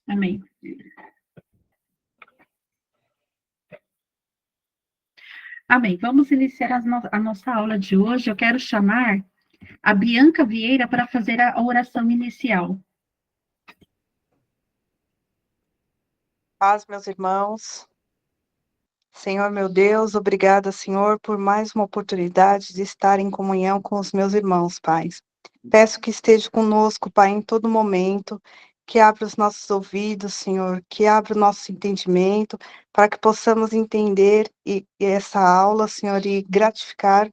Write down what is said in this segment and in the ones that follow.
Amém. Amém. Vamos iniciar a nossa aula de hoje. Eu quero chamar a Bianca Vieira para fazer a oração inicial. Paz, meus irmãos. Senhor, meu Deus, obrigada, Senhor, por mais uma oportunidade de estar em comunhão com os meus irmãos, Pai. Peço que esteja conosco, Pai, em todo momento, que abra os nossos ouvidos, Senhor, que abra o nosso entendimento, para que possamos entender essa aula, Senhor, e gratificar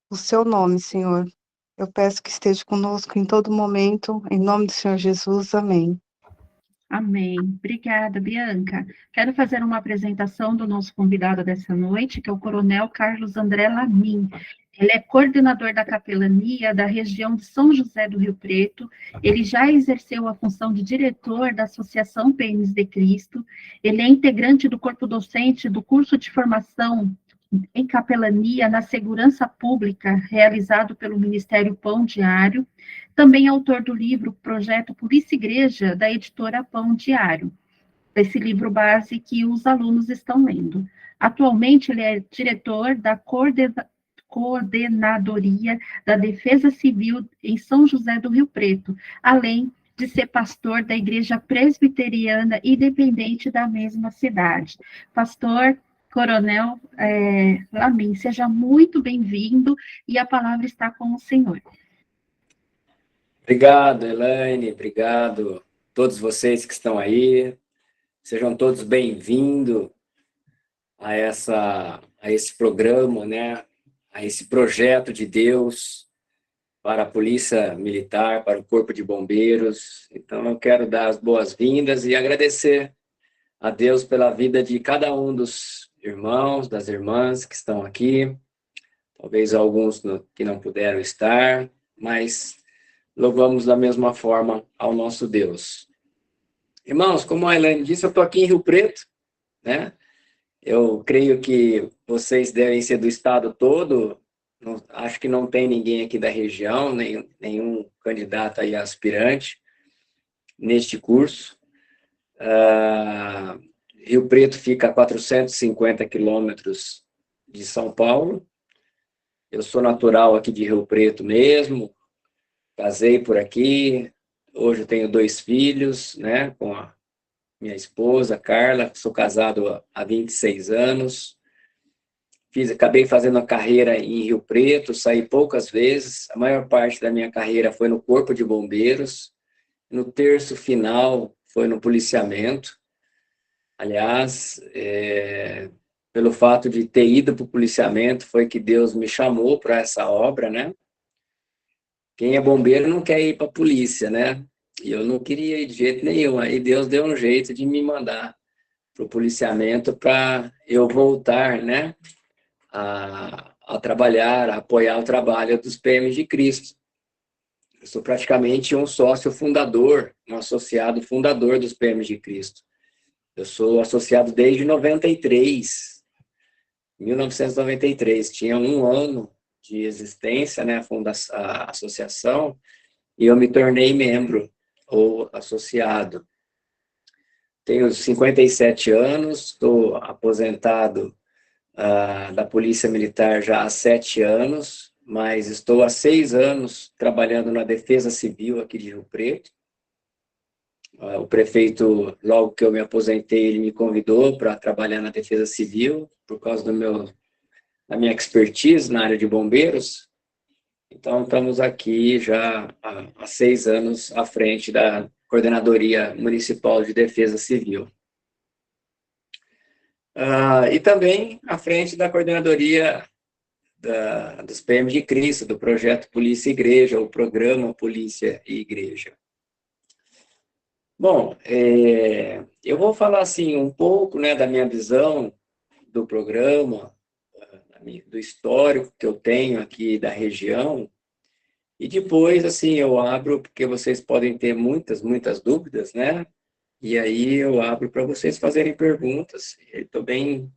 o seu nome, Senhor. Eu peço que esteja conosco em todo momento, em nome do Senhor Jesus, amém. Amém. Obrigada, Bianca. Quero fazer uma apresentação do nosso convidado dessa noite, que é o Coronel Carlos André Lamin. Ele é coordenador da capelania da região de São José do Rio Preto. Ele já exerceu a função de diretor da Associação PMs de Cristo. Ele é integrante do corpo docente do curso de formação em capelania na segurança pública, realizado pelo Ministério Pão Diário. Também é autor do livro Projeto Polícia e Igreja, da editora Pão Diário, esse livro base que os alunos estão lendo. Atualmente, ele é diretor da Coordenadoria da Defesa Civil em São José do Rio Preto, além de ser pastor da Igreja Presbiteriana Independente da mesma cidade. Pastor Coronel Lamin, seja muito bem-vindo e a palavra está com o senhor. Obrigado, Elaine, obrigado a todos vocês que estão aí. Sejam todos bem-vindos a esse programa, né? A esse projeto de Deus para a Polícia Militar, para o Corpo de Bombeiros. Então, eu quero dar as boas-vindas e agradecer a Deus pela vida de cada um dos irmãos, das irmãs que estão aqui. Talvez alguns que não puderam estar, mas louvamos da mesma forma ao nosso Deus. Irmãos, como a Elaine disse, eu estou aqui em Rio Preto, né? Eu creio que vocês devem ser do estado todo. Acho que não tem ninguém aqui da região, nenhum candidato aí aspirante neste curso. Rio Preto fica a 450 quilômetros de São Paulo. Eu sou natural aqui de Rio Preto mesmo, casei por aqui, hoje eu tenho 2 filhos, né, com a minha esposa, Carla, sou casado há 26 anos, acabei fazendo a carreira em Rio Preto, saí poucas vezes, a maior parte da minha carreira foi no Corpo de Bombeiros, no terço final foi no policiamento. Aliás, pelo fato de ter ido para o policiamento, foi que Deus me chamou para essa obra, né? Quem é bombeiro não quer ir para a polícia, né? E eu não queria ir de jeito nenhum. Aí Deus deu um jeito de me mandar para o policiamento para eu voltar, né? A trabalhar, a apoiar o trabalho dos PMs de Cristo. Eu sou praticamente um sócio fundador, um associado fundador dos PMs de Cristo. Eu sou associado desde 1993. Tinha 1 ano de existência, né, a associação, e eu me tornei membro ou associado. Tenho 57 anos, estou aposentado da Polícia Militar já há 7 anos, mas estou há 6 anos trabalhando na Defesa Civil aqui de Rio Preto. O prefeito, logo que eu me aposentei, ele me convidou para trabalhar na Defesa Civil, por causa da minha expertise na área de bombeiros. Então, estamos aqui já há 6 anos à frente da Coordenadoria Municipal de Defesa Civil. E também à frente da Coordenadoria dos PMs de Cristo, do projeto Polícia e Igreja, o programa Polícia e Igreja. Bom, eu vou falar assim um pouco, né, da minha visão do programa, do histórico que eu tenho aqui da região, e depois, assim, eu abro, porque vocês podem ter muitas dúvidas, né? E aí eu abro para vocês fazerem perguntas. Estou bem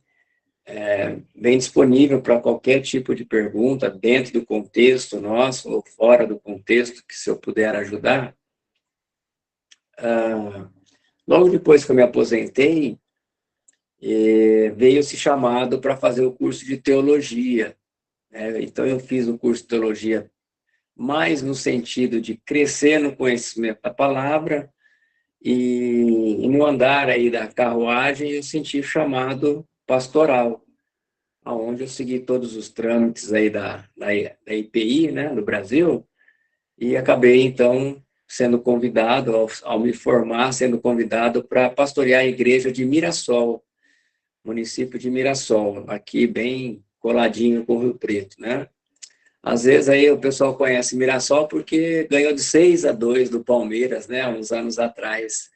disponível para qualquer tipo de pergunta, dentro do contexto nosso ou fora do contexto, que se eu puder ajudar. Logo depois que eu me aposentei, veio esse chamado para fazer o curso de teologia. Então, eu fiz o curso de teologia mais no sentido de crescer no conhecimento da palavra, e no andar aí da carruagem eu senti o chamado pastoral, aonde eu segui todos os trâmites aí da IPI, né, no Brasil, e acabei, então, sendo convidado, ao me formar, sendo convidado para pastorear a igreja de Mirassol, município de Mirassol, aqui bem coladinho com o Rio Preto, né? Às vezes aí o pessoal conhece Mirassol porque ganhou de 6-2 do Palmeiras, né, uns anos atrás.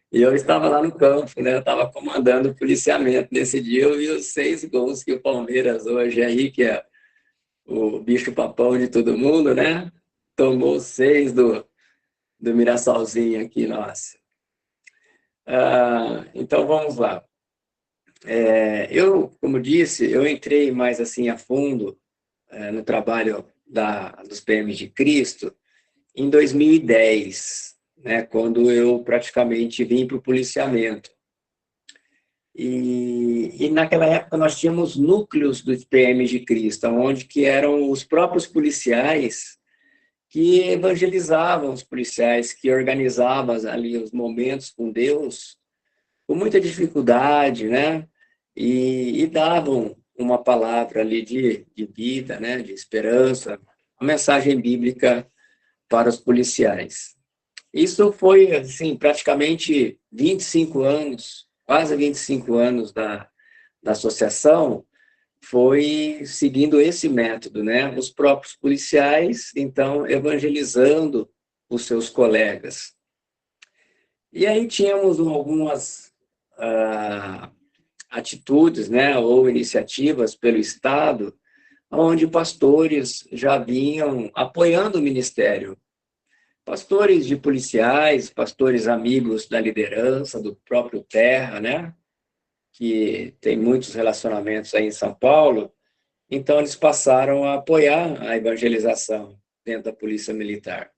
E eu estava lá no campo, né, eu estava comandando o policiamento nesse dia, eu vi os 6 gols que o Palmeiras hoje aí, que é o bicho-papão de todo mundo, né, tomou 6 do Mirassolzinho aqui, nossa. Então, vamos lá. Eu, como disse, eu entrei mais assim a fundo no trabalho dos PMs de Cristo em 2010, né, quando eu praticamente vim para o policiamento. E naquela época nós tínhamos núcleos dos PMs de Cristo, onde que eram os próprios policiais que evangelizavam os policiais, que organizavam ali os momentos com Deus, com muita dificuldade, né? E davam uma palavra ali de vida, né? De esperança, uma mensagem bíblica para os policiais. Isso foi, assim, praticamente 25 anos, quase 25 anos da associação, foi seguindo esse método, né? Os próprios policiais, então, evangelizando os seus colegas. E aí tínhamos algumas atitudes, né, ou iniciativas pelo Estado, onde pastores já vinham apoiando o ministério. Pastores de policiais, pastores amigos da liderança, do próprio Terra, né, que tem muitos relacionamentos aí em São Paulo, então eles passaram a apoiar a evangelização dentro da Polícia Militar.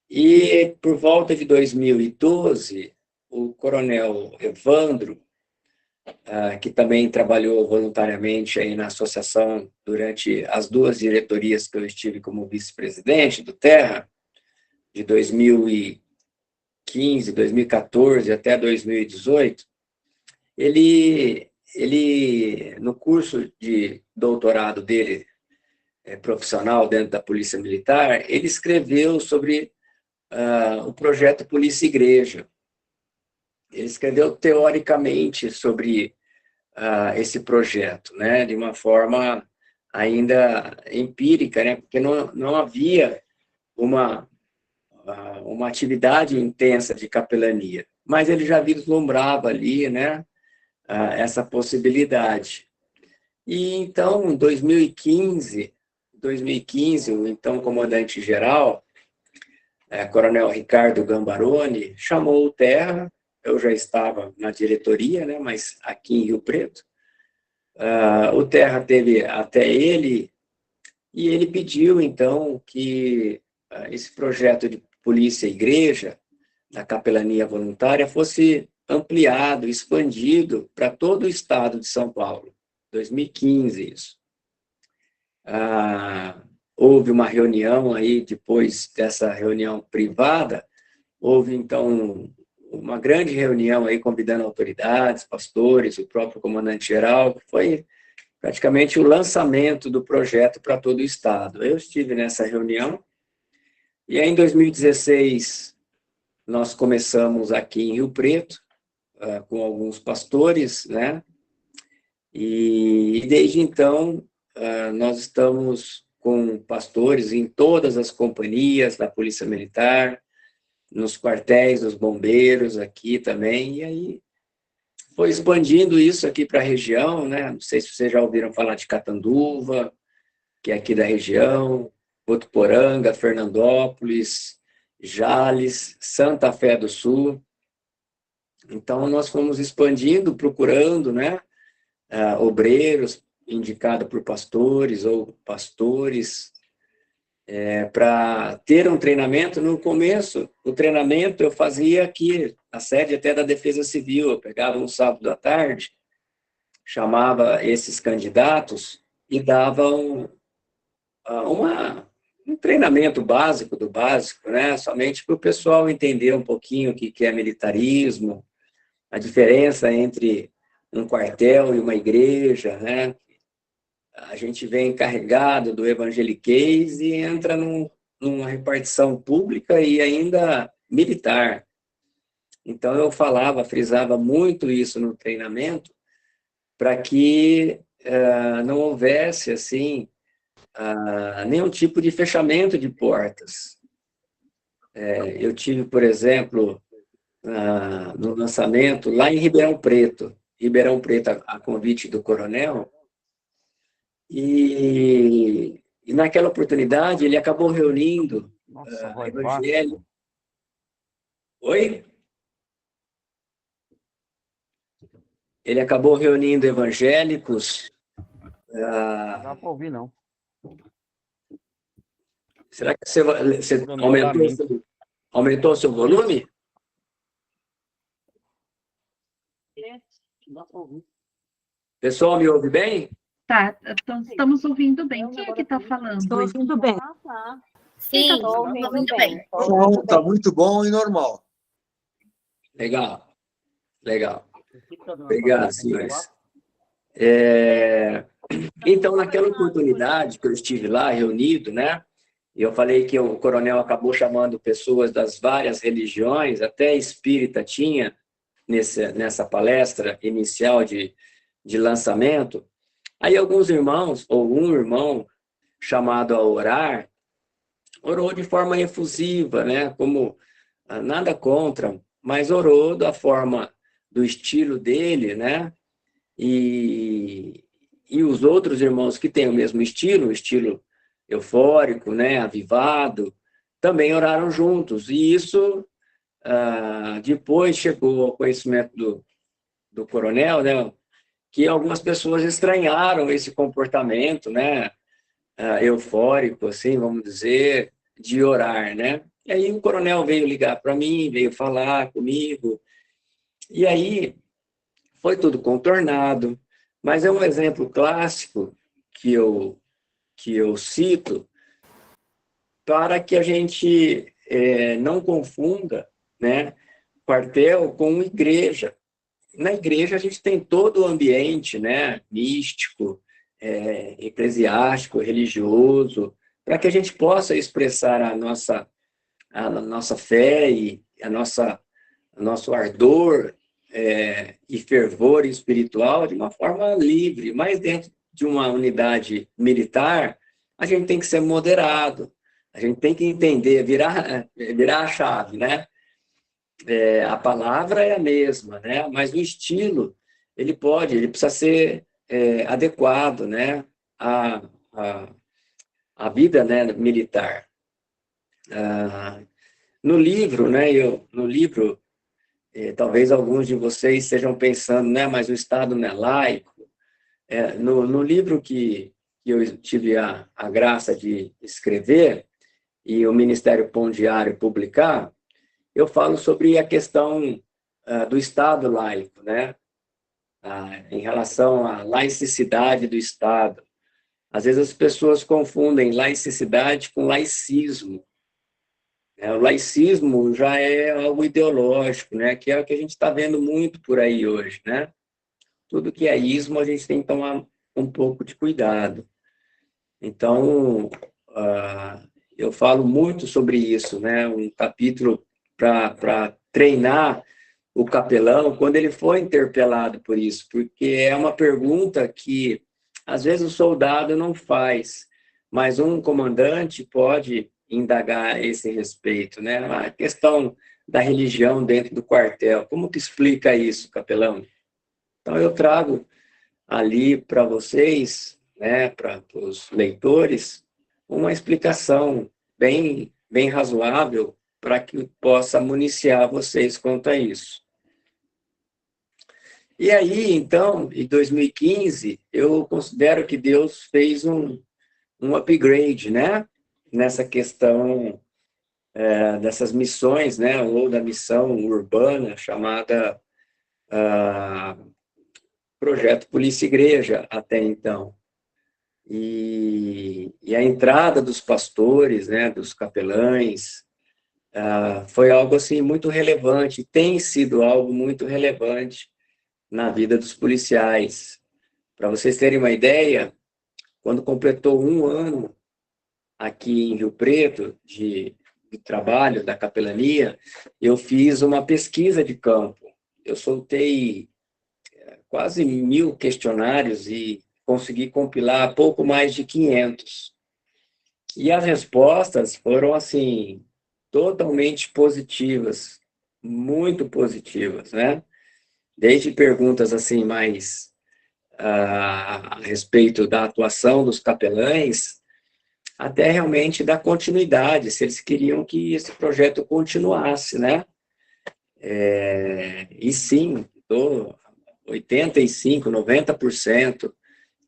E por volta de 2012, o coronel Evandro, que também trabalhou voluntariamente aí na associação durante as 2 diretorias que eu estive como vice-presidente do Terra, de 2015, 2014 até 2018, ele no curso de doutorado dele, profissional dentro da Polícia Militar, ele escreveu sobre o projeto Polícia Igreja. Ele escreveu teoricamente sobre esse projeto, né, de uma forma ainda empírica, né, porque não havia uma atividade intensa de capelania, mas ele já vislumbrava ali, né, essa possibilidade. E então, em 2015, o então comandante-geral, Coronel Ricardo Gambaroni, chamou o Terra. Eu já estava na diretoria, né, mas aqui em Rio Preto. O Terra teve até ele, e ele pediu, então, que esse projeto de polícia e igreja, da capelania voluntária, fosse ampliado, expandido para todo o estado de São Paulo. 2015, isso. Houve uma reunião aí, depois dessa reunião privada, houve, então, uma grande reunião aí, convidando autoridades, pastores, o próprio comandante-geral, que foi praticamente o lançamento do projeto para todo o estado. Eu estive nessa reunião, e aí, em 2016, nós começamos aqui em Rio Preto, com alguns pastores, né? E desde então, nós estamos com pastores em todas as companhias da Polícia Militar, nos quartéis dos bombeiros aqui também, e aí foi expandindo isso aqui para a região, né? Não sei se vocês já ouviram falar de Catanduva, que é aqui da região, Votuporanga, Fernandópolis, Jales, Santa Fé do Sul. Então, nós fomos expandindo, procurando, né, obreiros, indicados por pastores ou pastores, para ter um treinamento. No começo, o treinamento eu fazia aqui, na sede até da Defesa Civil. Eu pegava um sábado à tarde, chamava esses candidatos e dava um treinamento básico do básico, né? Somente para o pessoal entender um pouquinho o que é militarismo, a diferença entre um quartel e uma igreja, né? A gente vem carregado do evangeliquez e entra numa repartição pública e ainda militar. Então, eu frisava muito isso no treinamento, para que não houvesse, assim, nenhum tipo de fechamento de portas. Eu tive, por exemplo, no lançamento, lá em Ribeirão Preto, a convite do coronel, e naquela oportunidade ele acabou reunindo evangélicos. Oi? Ele acabou reunindo evangélicos. Não dá para ouvir, não. Será que você aumentou o seu volume? Não dá para ouvir. Pessoal, me ouve bem? Tá, então estamos ouvindo bem. Quem é que está falando? Estou ouvindo bem. Sim, Estou ouvindo bem. O som está muito bom e normal. Legal. Obrigado, senhores. Então, naquela oportunidade que eu estive lá reunido, né? E eu falei que o coronel acabou chamando pessoas das várias religiões, até espírita tinha nessa palestra inicial de lançamento. Aí alguns irmãos, ou um irmão chamado a orar, orou de forma efusiva, né? Como nada contra, mas orou da forma, do estilo dele, né? E os outros irmãos que têm o mesmo estilo eufórico, né? Avivado, também oraram juntos. E isso depois chegou ao conhecimento do coronel, né? Que algumas pessoas estranharam esse comportamento, né? Eufórico, assim, vamos dizer, de orar, né? E aí o coronel veio ligar para mim, veio falar comigo, e aí foi tudo contornado, mas é um exemplo clássico que eu cito para que a gente não confunda, né, quartel com igreja. Na igreja a gente tem todo o ambiente, né, místico, eclesiástico, religioso, para que a gente possa expressar a nossa fé e nosso ardor e fervor espiritual de uma forma livre. Mas dentro de uma unidade militar, a gente tem que ser moderado, a gente tem que entender, virar a chave, né? A palavra é a mesma, né? Mas o estilo, ele precisa ser adequado, né? A vida, né, militar. No livro, né? Talvez alguns de vocês estejam pensando, né? Mas o Estado não é laico. No livro que eu tive a graça de escrever e o Ministério Pão Diário publicar, eu falo sobre a questão do Estado laico, né? Em relação à laicidade do Estado. Às vezes as pessoas confundem laicidade com laicismo. O laicismo já é algo ideológico, né? Que é o que a gente está vendo muito por aí hoje, né? Tudo que é ismo, a gente tem que tomar um pouco de cuidado. Então, eu falo muito sobre isso, né? Um capítulo para treinar o capelão quando ele foi interpelado por isso, porque é uma pergunta que, às vezes, o soldado não faz, mas um comandante pode indagar a esse respeito, né? A questão da religião dentro do quartel, como que explica isso, capelão? Então, eu trago ali para vocês, né, para os leitores, uma explicação bem razoável para que possa municiar vocês quanto a isso. E aí, então, em 2015, eu considero que Deus fez um upgrade, né? nessa questão dessas missões, né, ou da missão urbana chamada Projeto Polícia Igreja, até então. E a entrada dos pastores, né, dos capelães, foi algo assim muito relevante, tem sido algo muito relevante na vida dos policiais. Para vocês terem uma ideia, quando completou 1 ano aqui em Rio Preto de trabalho da capelania, eu fiz uma pesquisa de campo. Eu soltei quase 1000 questionários e consegui compilar pouco mais de 500. E as respostas foram, assim, totalmente positivas, muito positivas, né? Desde perguntas, assim, mais a respeito da atuação dos capelães, até realmente da continuidade, se eles queriam que esse projeto continuasse, né? E sim, 85%, 90%,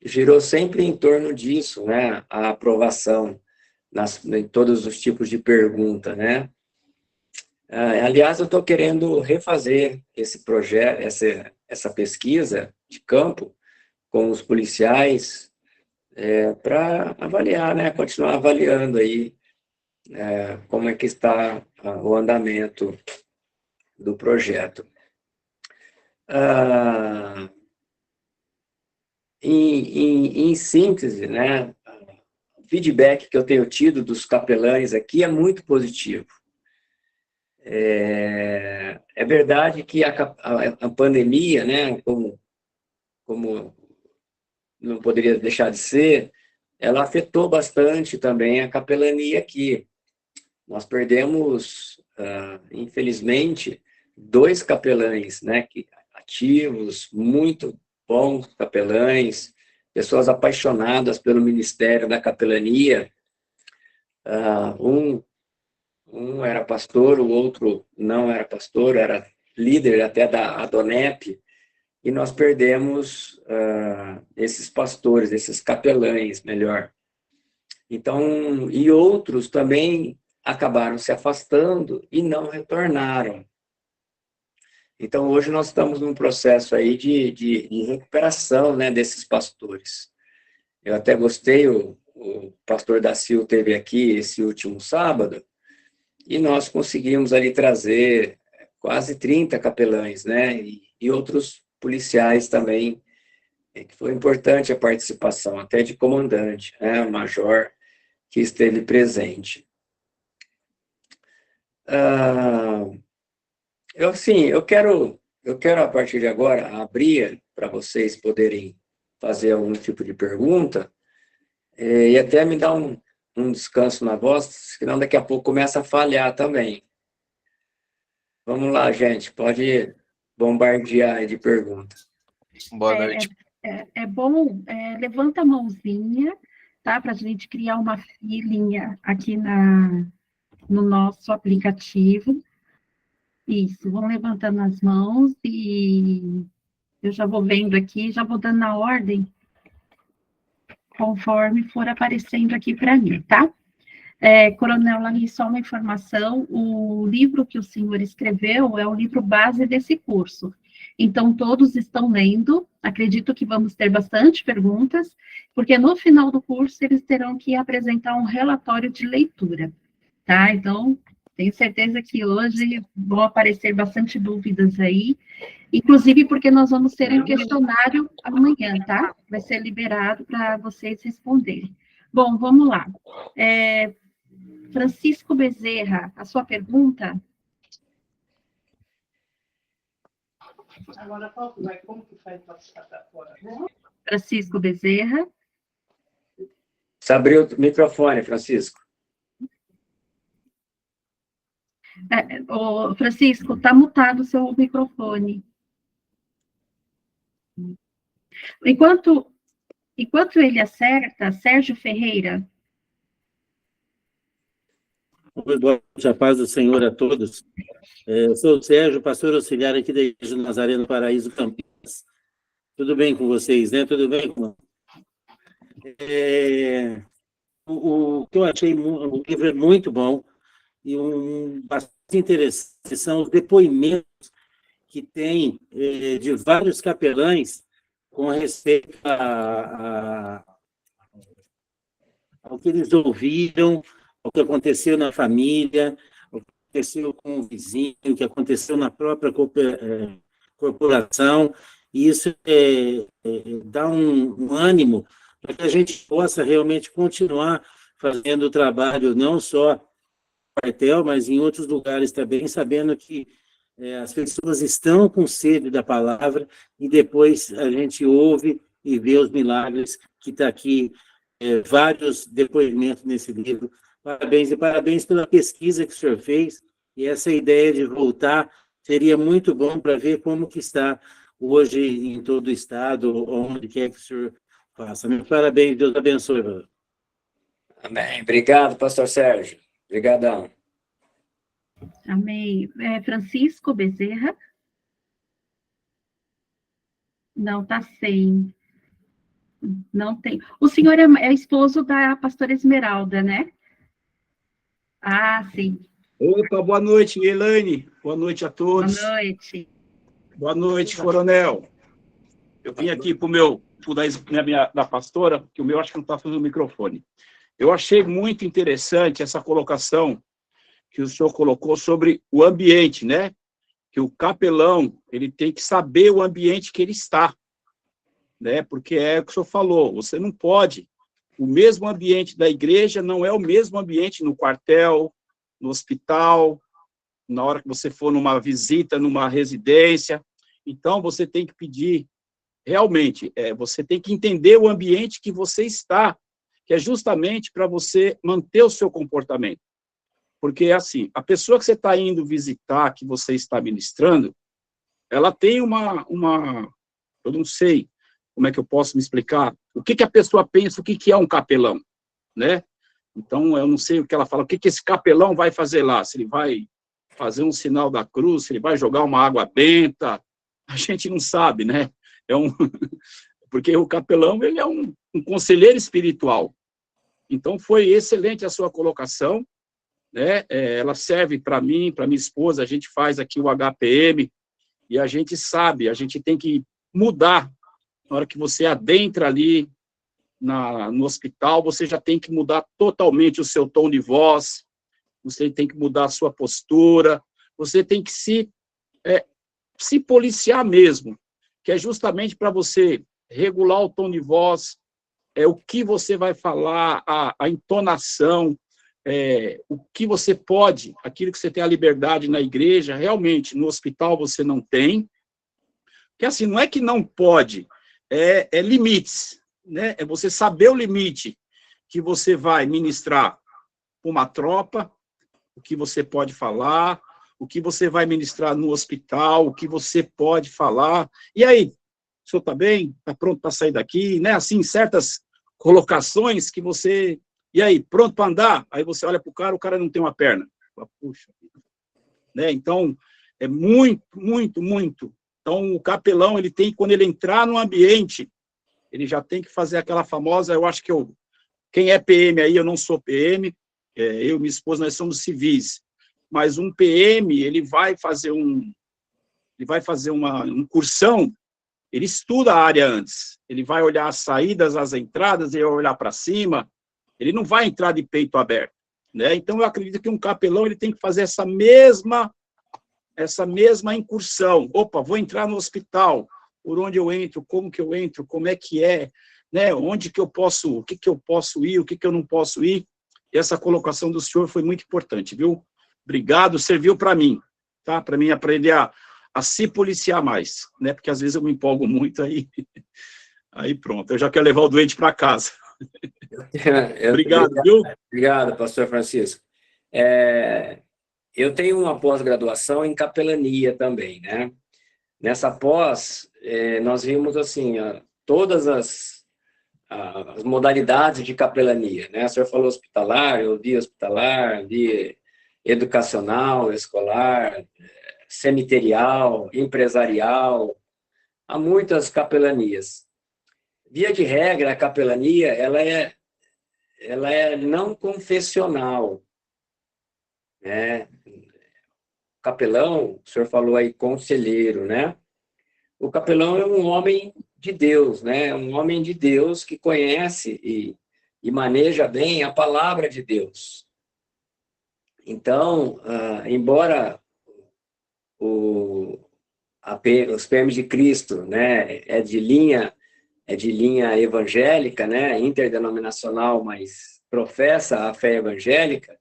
girou sempre em torno disso, né? A aprovação em todos os tipos de pergunta, né? Aliás, eu estou querendo refazer esse projeto, essa pesquisa de campo com os policiais para avaliar, né? Continuar avaliando aí como é que está o andamento do projeto. Em síntese, né? O feedback que eu tenho tido dos capelães aqui é muito positivo. É verdade que a pandemia, né, como não poderia deixar de ser, ela afetou bastante também a capelania aqui. Nós perdemos, infelizmente, 2 capelães, né, ativos, muito bons capelães, pessoas apaixonadas pelo ministério da capelania. Um era pastor, o outro não era pastor, era líder até da Adonep, e nós perdemos esses pastores, esses capelães, melhor. Então, e outros também acabaram se afastando e não retornaram. Então, hoje nós estamos num processo aí de recuperação, né, desses pastores. Eu até gostei, o pastor Dacil teve aqui esse último sábado, e nós conseguimos ali trazer quase 30 capelães, né, e outros policiais também, que foi importante a participação, até de comandante, né, major, que esteve presente. Eu quero a partir de agora abrir para vocês poderem fazer algum tipo de pergunta e até me dar um descanso na voz, senão daqui a pouco começa a falhar também. Vamos lá, gente, pode bombardear aí de perguntas. Boa noite. É bom, levanta a mãozinha, tá? Para a gente criar uma filinha aqui no nosso aplicativo. Isso, vão levantando as mãos e eu já vou vendo aqui, já vou dando na ordem, conforme for aparecendo aqui para mim, tá? Coronel Lamy, só uma informação, o livro que o senhor escreveu é o livro base desse curso. Então, todos estão lendo, acredito que vamos ter bastante perguntas, porque no final do curso eles terão que apresentar um relatório de leitura, tá? Então, tenho certeza que hoje vão aparecer bastante dúvidas aí, inclusive porque nós vamos ter um questionário amanhã, tá? Vai ser liberado para vocês responderem. Bom, vamos lá. Francisco Bezerra, a sua pergunta? Agora, como que faz para fora? Francisco Bezerra. Você abriu o microfone, Francisco. Francisco, está mutado o seu microfone. Enquanto ele acerta, Sérgio Ferreira. Boa noite, a paz do Senhor a todos. Eu sou o Sérgio, pastor auxiliar aqui da Igreja do Nazareno Paraíso Campinas. Tudo bem com vocês, né? Tudo bem? o que eu achei um livro muito bom e bastante interessante são os depoimentos que tem de vários capelães com respeito ao que eles ouviram, ao que aconteceu na família, ao que aconteceu com o vizinho, o que aconteceu na própria corporação, e isso dá um ânimo para que a gente possa realmente continuar fazendo o trabalho, não só no quartel, mas em outros lugares também, sabendo que as pessoas estão com sede da palavra e depois a gente ouve e vê os milagres que está aqui, vários depoimentos nesse livro. Parabéns, e parabéns pela pesquisa que o senhor fez, e essa ideia de voltar seria muito bom para ver como que está hoje em todo o estado, onde quer que o senhor faça. Parabéns, Deus abençoe. Brother. Amém. Obrigado, pastor Sérgio. Obrigadão. Amém. Francisco Bezerra? Não, está sem. Não tem. O senhor é esposo da pastora Esmeralda, né? Ah, sim. Opa, boa noite, Elaine. Boa noite a todos. Boa noite. Boa noite, coronel. Eu vim aqui para o meu, da pastora, que o meu acho que não está fazendo o microfone. Eu achei muito interessante essa colocação que o senhor colocou sobre o ambiente, né? Que o capelão, ele tem que saber o ambiente que ele está, né? Porque é o que o senhor falou, você não pode. O mesmo ambiente da igreja não é o mesmo ambiente no quartel, no hospital, na hora que você for numa visita, numa residência. Então, você tem que pedir, realmente, você tem que entender o ambiente que você está, que é justamente para você manter o seu comportamento. Porque, assim, a pessoa que você está indo visitar, que você está ministrando, ela tem eu não sei como é que eu posso me explicar, o que a pessoa pensa, o que é um capelão, né? Então, eu não sei o que ela fala, o que esse capelão vai fazer lá, se ele vai fazer um sinal da cruz, se ele vai jogar uma água benta, a gente não sabe, né? Porque o capelão, ele é um conselheiro espiritual. Então, foi excelente a sua colocação, né? Ela serve para mim, para minha esposa, a gente faz aqui o HPM, e a gente sabe, a gente tem que mudar. Na hora que você adentra ali no hospital, você já tem que mudar totalmente o seu tom de voz, você tem que mudar a sua postura, você tem que se policiar mesmo, que é justamente para você regular o tom de voz, o que você vai falar, a entonação, o que você pode, aquilo que você tem a liberdade na igreja, realmente, no hospital você não tem, porque assim, não é que não pode, é limites, né? É você saber o limite que você vai ministrar para uma tropa, o que você pode falar, o que você vai ministrar no hospital, o que você pode falar, e aí, o senhor está bem? Está pronto para sair daqui? Né? Assim, certas colocações que você... E aí, pronto para andar? Aí você olha para o cara não tem uma perna. Puxa. Né? Então, é muito, muito, muito. Então, o capelão, ele tem, quando ele entrar no ambiente, ele já tem que fazer aquela famosa, eu acho que quem é PM aí, eu não sou PM, eu e minha esposa, nós somos civis, mas um PM, ele vai fazer uma incursão, ele estuda a área antes, ele vai olhar as saídas, as entradas, ele vai olhar para cima, ele não vai entrar de peito aberto, né? Então, eu acredito que um capelão, ele tem que fazer essa mesma incursão. Opa, vou entrar no hospital, por onde eu entro, como é que é, né? Onde que eu posso, o que eu posso ir, o que eu não posso ir. E essa colocação do senhor foi muito importante, viu? Obrigado, serviu para mim, tá? Para mim aprender a se policiar mais, né? Porque às vezes eu me empolgo muito, aí pronto, eu já quero levar o doente para casa. Obrigado, viu? Obrigado, pastor Francisco. Eu tenho uma pós-graduação em capelania também, né? Nessa pós, nós vimos, assim, todas as modalidades de capelania, né? O senhor falou hospitalar, eu vi hospitalar, vi educacional, escolar, cemiterial, empresarial, há muitas capelanias. Via de regra, a capelania, ela é ela é não confessional, né? Capelão, o senhor falou aí conselheiro, né? O capelão é um homem de Deus, né? Um homem de Deus que conhece e maneja bem a palavra de Deus. Então, embora os PMs de Cristo, né, é de linha evangélica, né, interdenominacional, mas professa a fé evangélica,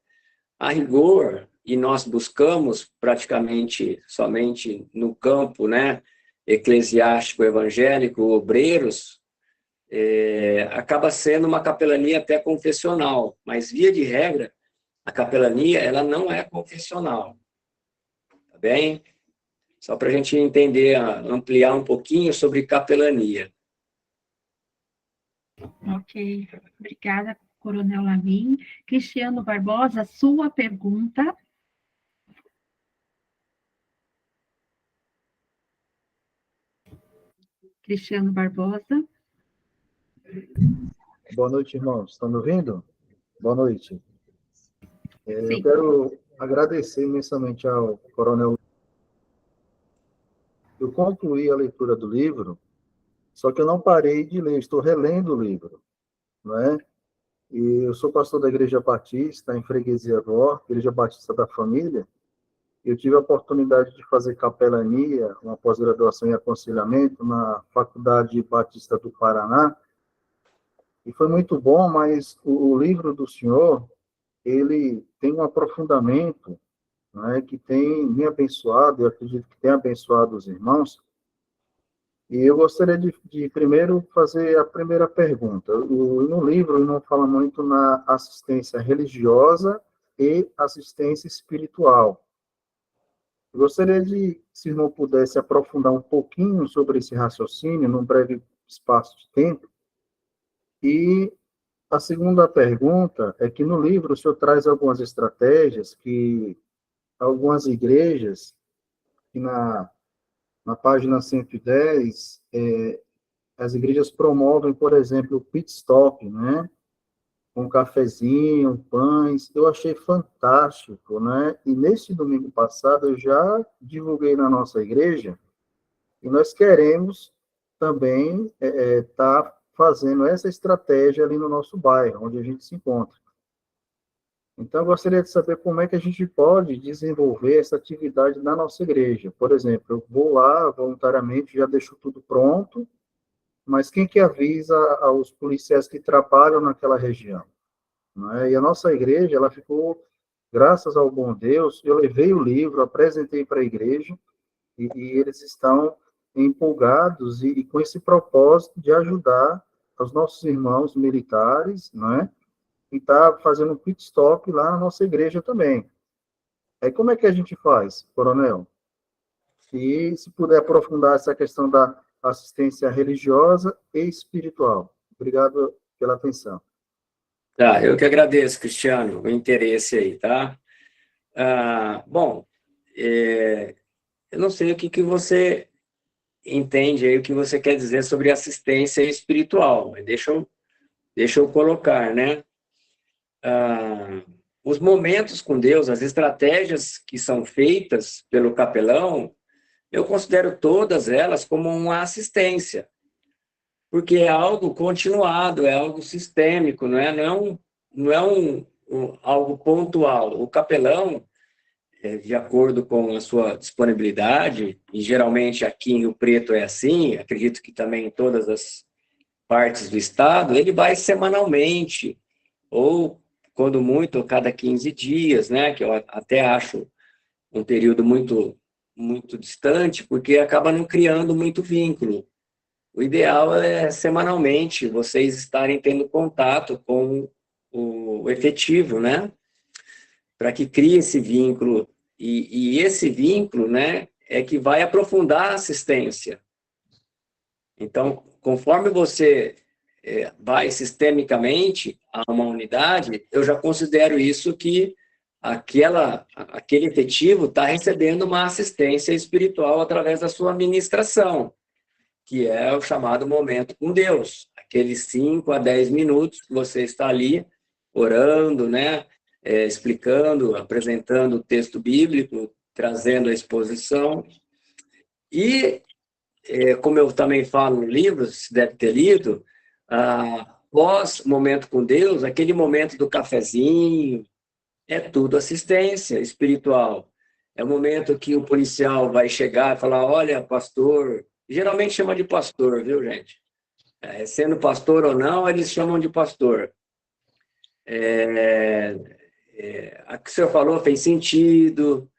a rigor, e nós buscamos praticamente somente no campo, né, eclesiástico evangélico, obreiros, acaba sendo uma capelania até confessional, mas via de regra, a capelania ela não é confessional, tá bem? Só para a gente entender, ampliar um pouquinho sobre capelania. Ok, obrigada, Coronel Lamin. Cristiano Barbosa, sua pergunta. Cristiano Barbosa. Boa noite, irmãos. Estão me ouvindo? Boa noite. Eu Sim. quero agradecer imensamente ao Coronel. Eu concluí a leitura do livro, só que eu não parei de ler, estou relendo o livro, não é? E eu sou pastor da Igreja Batista, em Freguesia Gor, Igreja Batista da Família. Eu tive a oportunidade de fazer capelania, uma pós-graduação em aconselhamento na Faculdade Batista do Paraná, e foi muito bom, mas o livro do senhor, ele tem um aprofundamento, né, que tem me abençoado, eu acredito que tem abençoado os irmãos, e eu gostaria de primeiro fazer a primeira pergunta. No livro não fala muito na assistência religiosa e assistência espiritual. Eu gostaria de, se o irmão pudesse aprofundar um pouquinho sobre esse raciocínio, num breve espaço de tempo. E a segunda pergunta é que no livro o senhor traz algumas estratégias que algumas igrejas, que na página 110, as igrejas promovem, por exemplo, o pit stop, né? Um cafezinho, pães, eu achei fantástico, né? E neste domingo passado eu já divulguei na nossa igreja e nós queremos também estar fazendo essa estratégia ali no nosso bairro, onde a gente se encontra. Então, eu gostaria de saber como é que a gente pode desenvolver essa atividade na nossa igreja. Por exemplo, eu vou lá voluntariamente, já deixo tudo pronto, mas quem que avisa aos policiais que trabalham naquela região? Não é? E a nossa igreja, ela ficou, graças ao bom Deus, eu levei o livro, apresentei para a igreja, e eles estão empolgados e com esse propósito de ajudar os nossos irmãos militares, não é? E está fazendo um pit stop lá na nossa igreja também. Aí como é que a gente faz, coronel? E se puder aprofundar essa questão da assistência religiosa e espiritual. Obrigado pela atenção. Tá, eu que agradeço, Cristiano, o interesse aí, tá? Bom, eu não sei o que você entende aí, o que você quer dizer sobre assistência espiritual, mas deixa eu colocar, né? Os momentos com Deus, as estratégias que são feitas pelo capelão, eu considero todas elas como uma assistência, porque é algo continuado, é algo sistêmico, não é algo pontual. O capelão, de acordo com a sua disponibilidade, e geralmente aqui em Rio Preto é assim, acredito que também em todas as partes do estado, ele vai semanalmente, ou, quando muito, a cada 15 dias, né, que eu até acho um período muito, muito distante, porque acaba não criando muito vínculo. O ideal é, semanalmente, vocês estarem tendo contato com o efetivo, né, para que crie esse vínculo, e esse vínculo, né, é que vai aprofundar a assistência. Então, conforme você vai sistemicamente a uma unidade, eu já considero isso que aquele efetivo está recebendo uma assistência espiritual através da sua ministração, que é o chamado momento com Deus. Aqueles 5 a 10 minutos que você está ali orando, né? Explicando, apresentando o texto bíblico, trazendo a exposição. E, como eu também falo no livro, você deve ter lido, pós momento com Deus, aquele momento do cafezinho, é tudo assistência espiritual. É o momento que o policial vai chegar e falar, olha, pastor, geralmente chama de pastor, viu, gente? Sendo pastor ou não, eles chamam de pastor. A que o senhor falou fez sentido.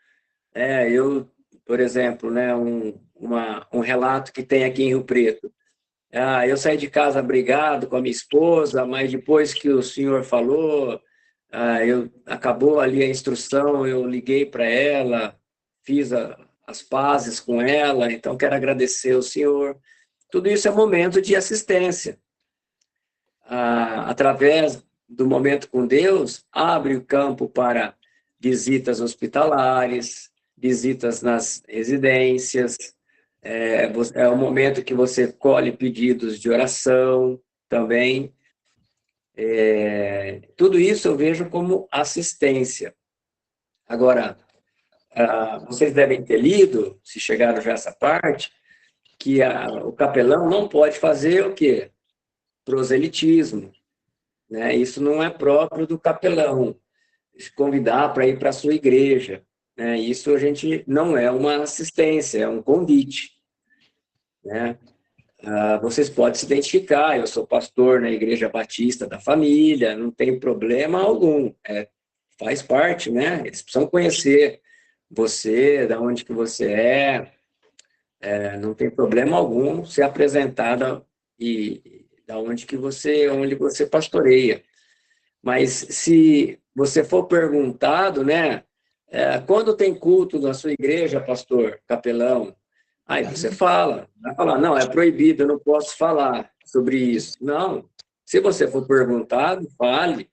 Eu, por exemplo, né, um relato que tem aqui em Rio Preto. Eu saí de casa brigado com a minha esposa, mas depois que o senhor falou, acabou ali a instrução, eu liguei para ela, fiz as pazes com ela, então quero agradecer ao senhor. Tudo isso é momento de assistência. Através do momento com Deus, abre o campo para visitas hospitalares, visitas nas residências, é o momento que você colhe pedidos de oração também. Tudo isso eu vejo como assistência. Agora, vocês devem ter lido, se chegaram já a essa parte, que o capelão não pode fazer o quê? Proselitismo. Né? Isso não é próprio do capelão, convidar para ir para a sua igreja. Né? Isso a gente não é uma assistência, é um convite. Né? Vocês podem se identificar, eu sou pastor na Igreja Batista da Família, não tem problema algum, faz parte, né? Eles precisam conhecer você, da onde que você não tem problema algum ser apresentada e da onde você pastoreia. Mas se você for perguntado, né, quando tem culto na sua igreja, pastor, capelão, aí você vai falar, não, é proibido, eu não posso falar sobre isso. Não, se você for perguntado, fale,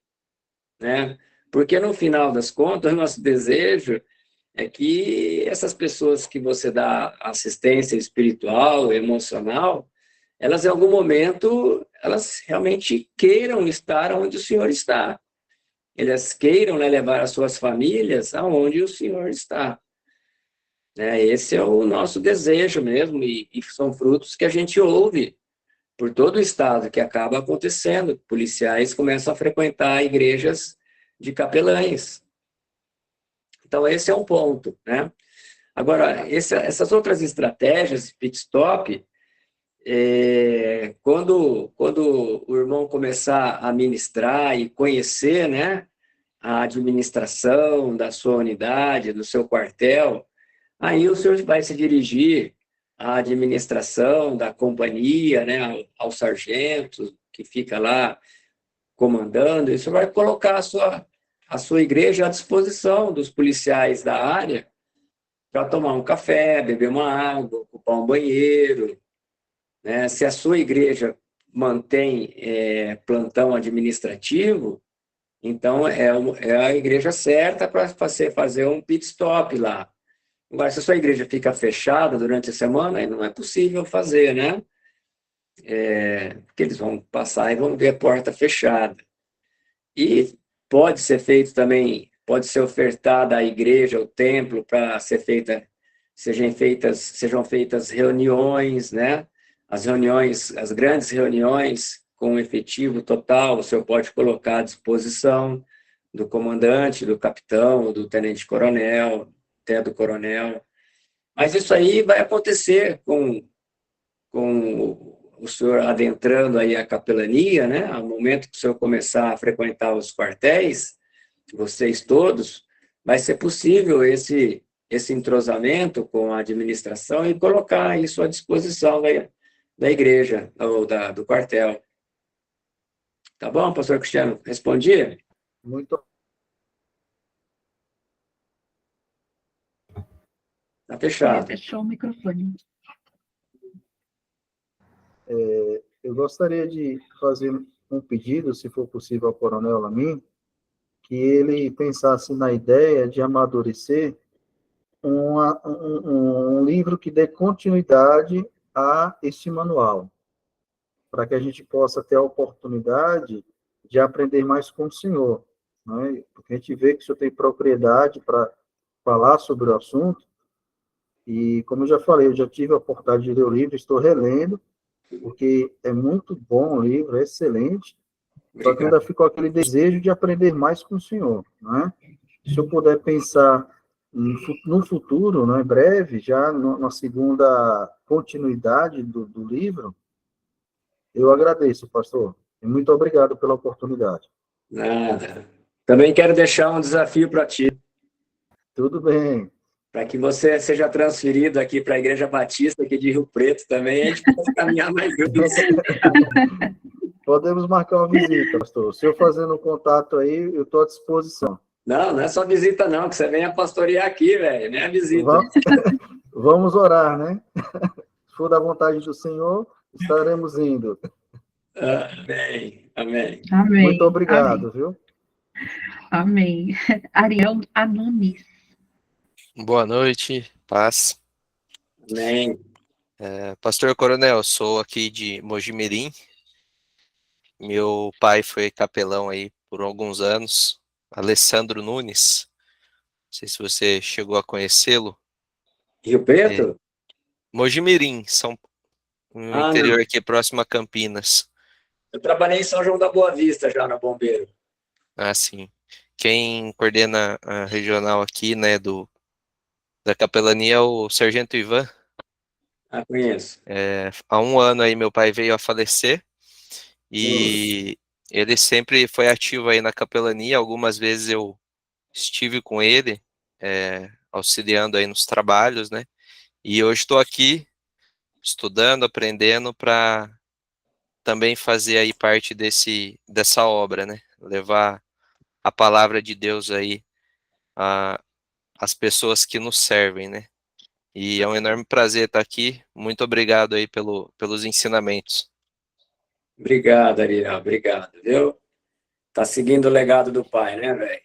né, porque no final das contas, o nosso desejo é que essas pessoas que você dá assistência espiritual, emocional, elas em algum momento, elas realmente queiram estar onde o Senhor está. Elas queiram, né, levar as suas famílias aonde o Senhor está. Esse é o nosso desejo mesmo, e são frutos que a gente ouve por todo o estado, que acaba acontecendo. Policiais começam a frequentar igrejas de capelães. Então, esse é um ponto, né? Agora, essas outras estratégias, pit stop, quando o irmão começar a ministrar e conhecer, né, a administração da sua unidade, do seu quartel, aí o senhor vai se dirigir à administração da companhia, né, ao sargento que fica lá comandando, e o senhor vai colocar a sua igreja à disposição dos policiais da área para tomar um café, beber uma água, ocupar um banheiro. Né? Se a sua igreja mantém plantão administrativo, então é a igreja certa para você fazer um pit stop lá. Agora, se a sua igreja fica fechada durante a semana, aí não é possível fazer, né? Porque eles vão passar e vão ver a porta fechada. E pode ser feito também, pode ser ofertada à igreja, ao templo, para sejam feitas reuniões, né? As grandes reuniões com efetivo total, o senhor pode colocar à disposição do comandante, do capitão, do tenente-coronel, até do coronel. Mas isso aí vai acontecer com o senhor adentrando aí a capelania, né? Ao momento que o senhor começar a frequentar os quartéis, vocês todos, vai ser possível esse entrosamento com a administração e colocar isso à disposição da igreja, ou do quartel. Tá bom, pastor Cristiano? Respondi? Muito. Tá fechado. Fechou o microfone. Eu gostaria de fazer um pedido, se for possível, ao Coronel Lamin, que ele pensasse na ideia de amadurecer um livro que dê continuidade a este manual, para que a gente possa ter a oportunidade de aprender mais com o senhor, né? Porque a gente vê que o senhor tem propriedade para falar sobre o assunto, e como eu já falei, eu já tive a oportunidade de ler o livro, estou relendo, porque é muito bom o livro, é excelente, só que ainda ficou aquele desejo de aprender mais com o senhor, né? Se eu puder pensar no futuro, né, breve, já na segunda continuidade do livro, eu agradeço, pastor. E muito obrigado pela oportunidade. Nada. Também quero deixar um desafio para ti, Tudo bem. para que você seja transferido aqui para a Igreja Batista aqui de Rio Preto também, a gente pode caminhar mais juntos. Podemos marcar uma visita, pastor. Se eu fazendo contato aí, eu estou à disposição. Não, não é só visita não, que você venha pastorear aqui, velho, nem a visita. Vamos orar, né? Se for da vontade do Senhor, estaremos indo. Amém, amém. Amém. Muito obrigado, Amém. viu? Amém. Ariel Anunes. Boa noite, paz. Amém. Pastor Coronel, sou aqui de Mojimirim. Meu pai foi capelão aí por alguns anos, Alessandro Nunes. Não sei se você chegou a conhecê-lo. Rio Preto? Mojimirim, no interior não. aqui, próximo a Campinas. Eu trabalhei em São João da Boa Vista já, na Bombeiro. Ah, sim. Quem coordena a regional aqui, né, da capelania é o Sargento Ivan. Ah, conheço. Há um ano aí meu pai veio a falecer e ele sempre foi ativo aí na capelania. Algumas vezes eu estive com ele, auxiliando aí nos trabalhos, né? E hoje estou aqui estudando, aprendendo para também fazer aí parte dessa obra, né? Levar a palavra de Deus aí às pessoas que nos servem, né? E é um enorme prazer estar aqui. Muito obrigado aí pelos ensinamentos. Obrigado, Ariel. Obrigado, viu? Tá seguindo o legado do pai, né, velho?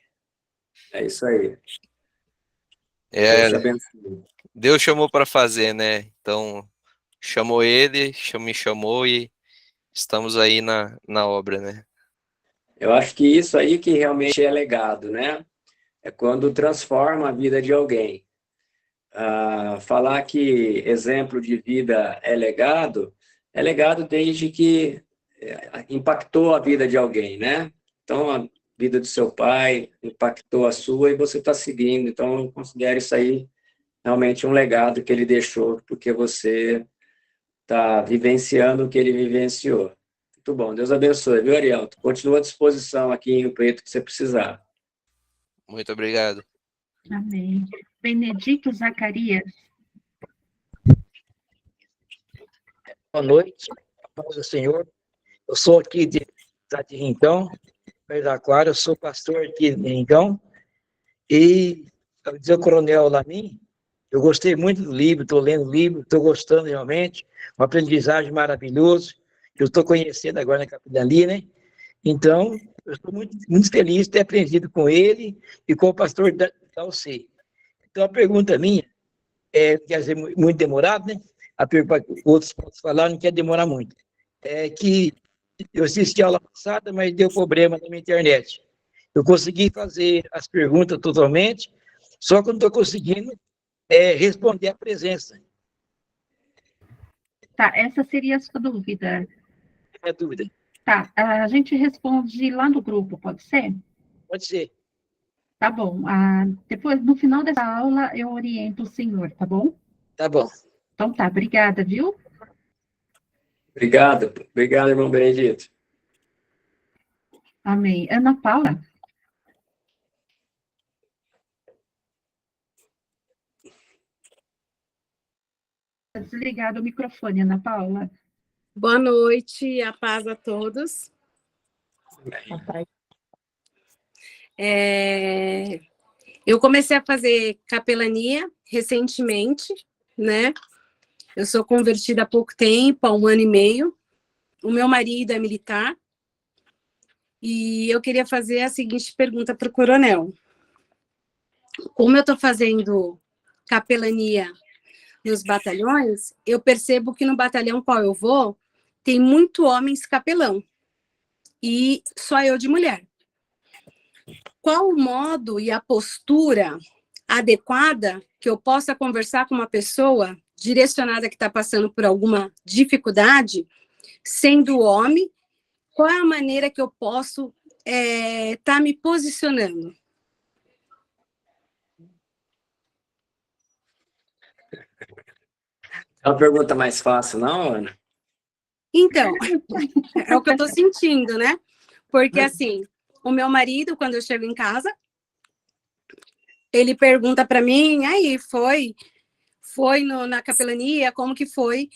É isso aí. Deus te abençoe. Deus chamou para fazer, né? Então, chamou ele, me chamou e estamos aí na obra, né? Eu acho que isso aí que realmente é legado, né? É quando transforma a vida de alguém. Falar que exemplo de vida é legado desde que impactou a vida de alguém, né? Então, a vida do seu pai impactou a sua e você está seguindo. Então, eu considero isso aí realmente um legado que ele deixou, porque você está vivenciando o que ele vivenciou. Muito bom. Deus abençoe, viu, Ariel? Continua à disposição aqui em Rio Preto, que você precisar. Muito obrigado. Amém. Benedito Zacarias. Boa noite, paz do Senhor. Eu sou aqui de Rincão, perto da Clara, eu sou pastor aqui de Rincão. E, ao dizer o Coronel Lamin, eu gostei muito do livro, estou lendo o livro, estou gostando realmente, uma aprendizagem maravilhosa, que eu estou conhecendo agora na capelania, né? Então, eu estou muito, muito feliz de ter aprendido com ele e com o pastor Dalcê. Então, a pergunta minha, quer dizer, muito demorado, né? A pergunta que outros falaram não quer demorar muito. É que eu assisti a aula passada, mas deu problema na minha internet. Eu consegui fazer as perguntas totalmente, só que não estou conseguindo responder a presença. Tá, essa seria a sua dúvida. É dúvida. Tá, a gente responde lá no grupo, pode ser? Pode ser. Tá bom. Depois, no final dessa aula, eu oriento o senhor, tá bom? Tá bom. Então tá, obrigada, viu? Obrigado, irmão Benedito. Amém. Ana Paula? Desligado o microfone, Ana Paula. Boa noite, a paz a todos. Eu comecei a fazer capelania recentemente, né? Eu sou convertida há pouco tempo, há 1 ano e meio. O meu marido é militar. E eu queria fazer a seguinte pergunta para o coronel. Como eu estou fazendo capelania nos batalhões, eu percebo que no batalhão qual eu vou, tem muito homens capelão. e só eu de mulher. Qual o modo e a postura adequada que eu possa conversar com uma pessoa direcionada que está passando por alguma dificuldade, sendo homem? Qual é a maneira que eu posso estar me posicionando? É uma pergunta mais fácil, não, Ana? Então, é o que eu estou sentindo, né? Porque, assim, o meu marido, quando eu chego em casa, ele pergunta para mim, aí, foi na capelania, como que foi?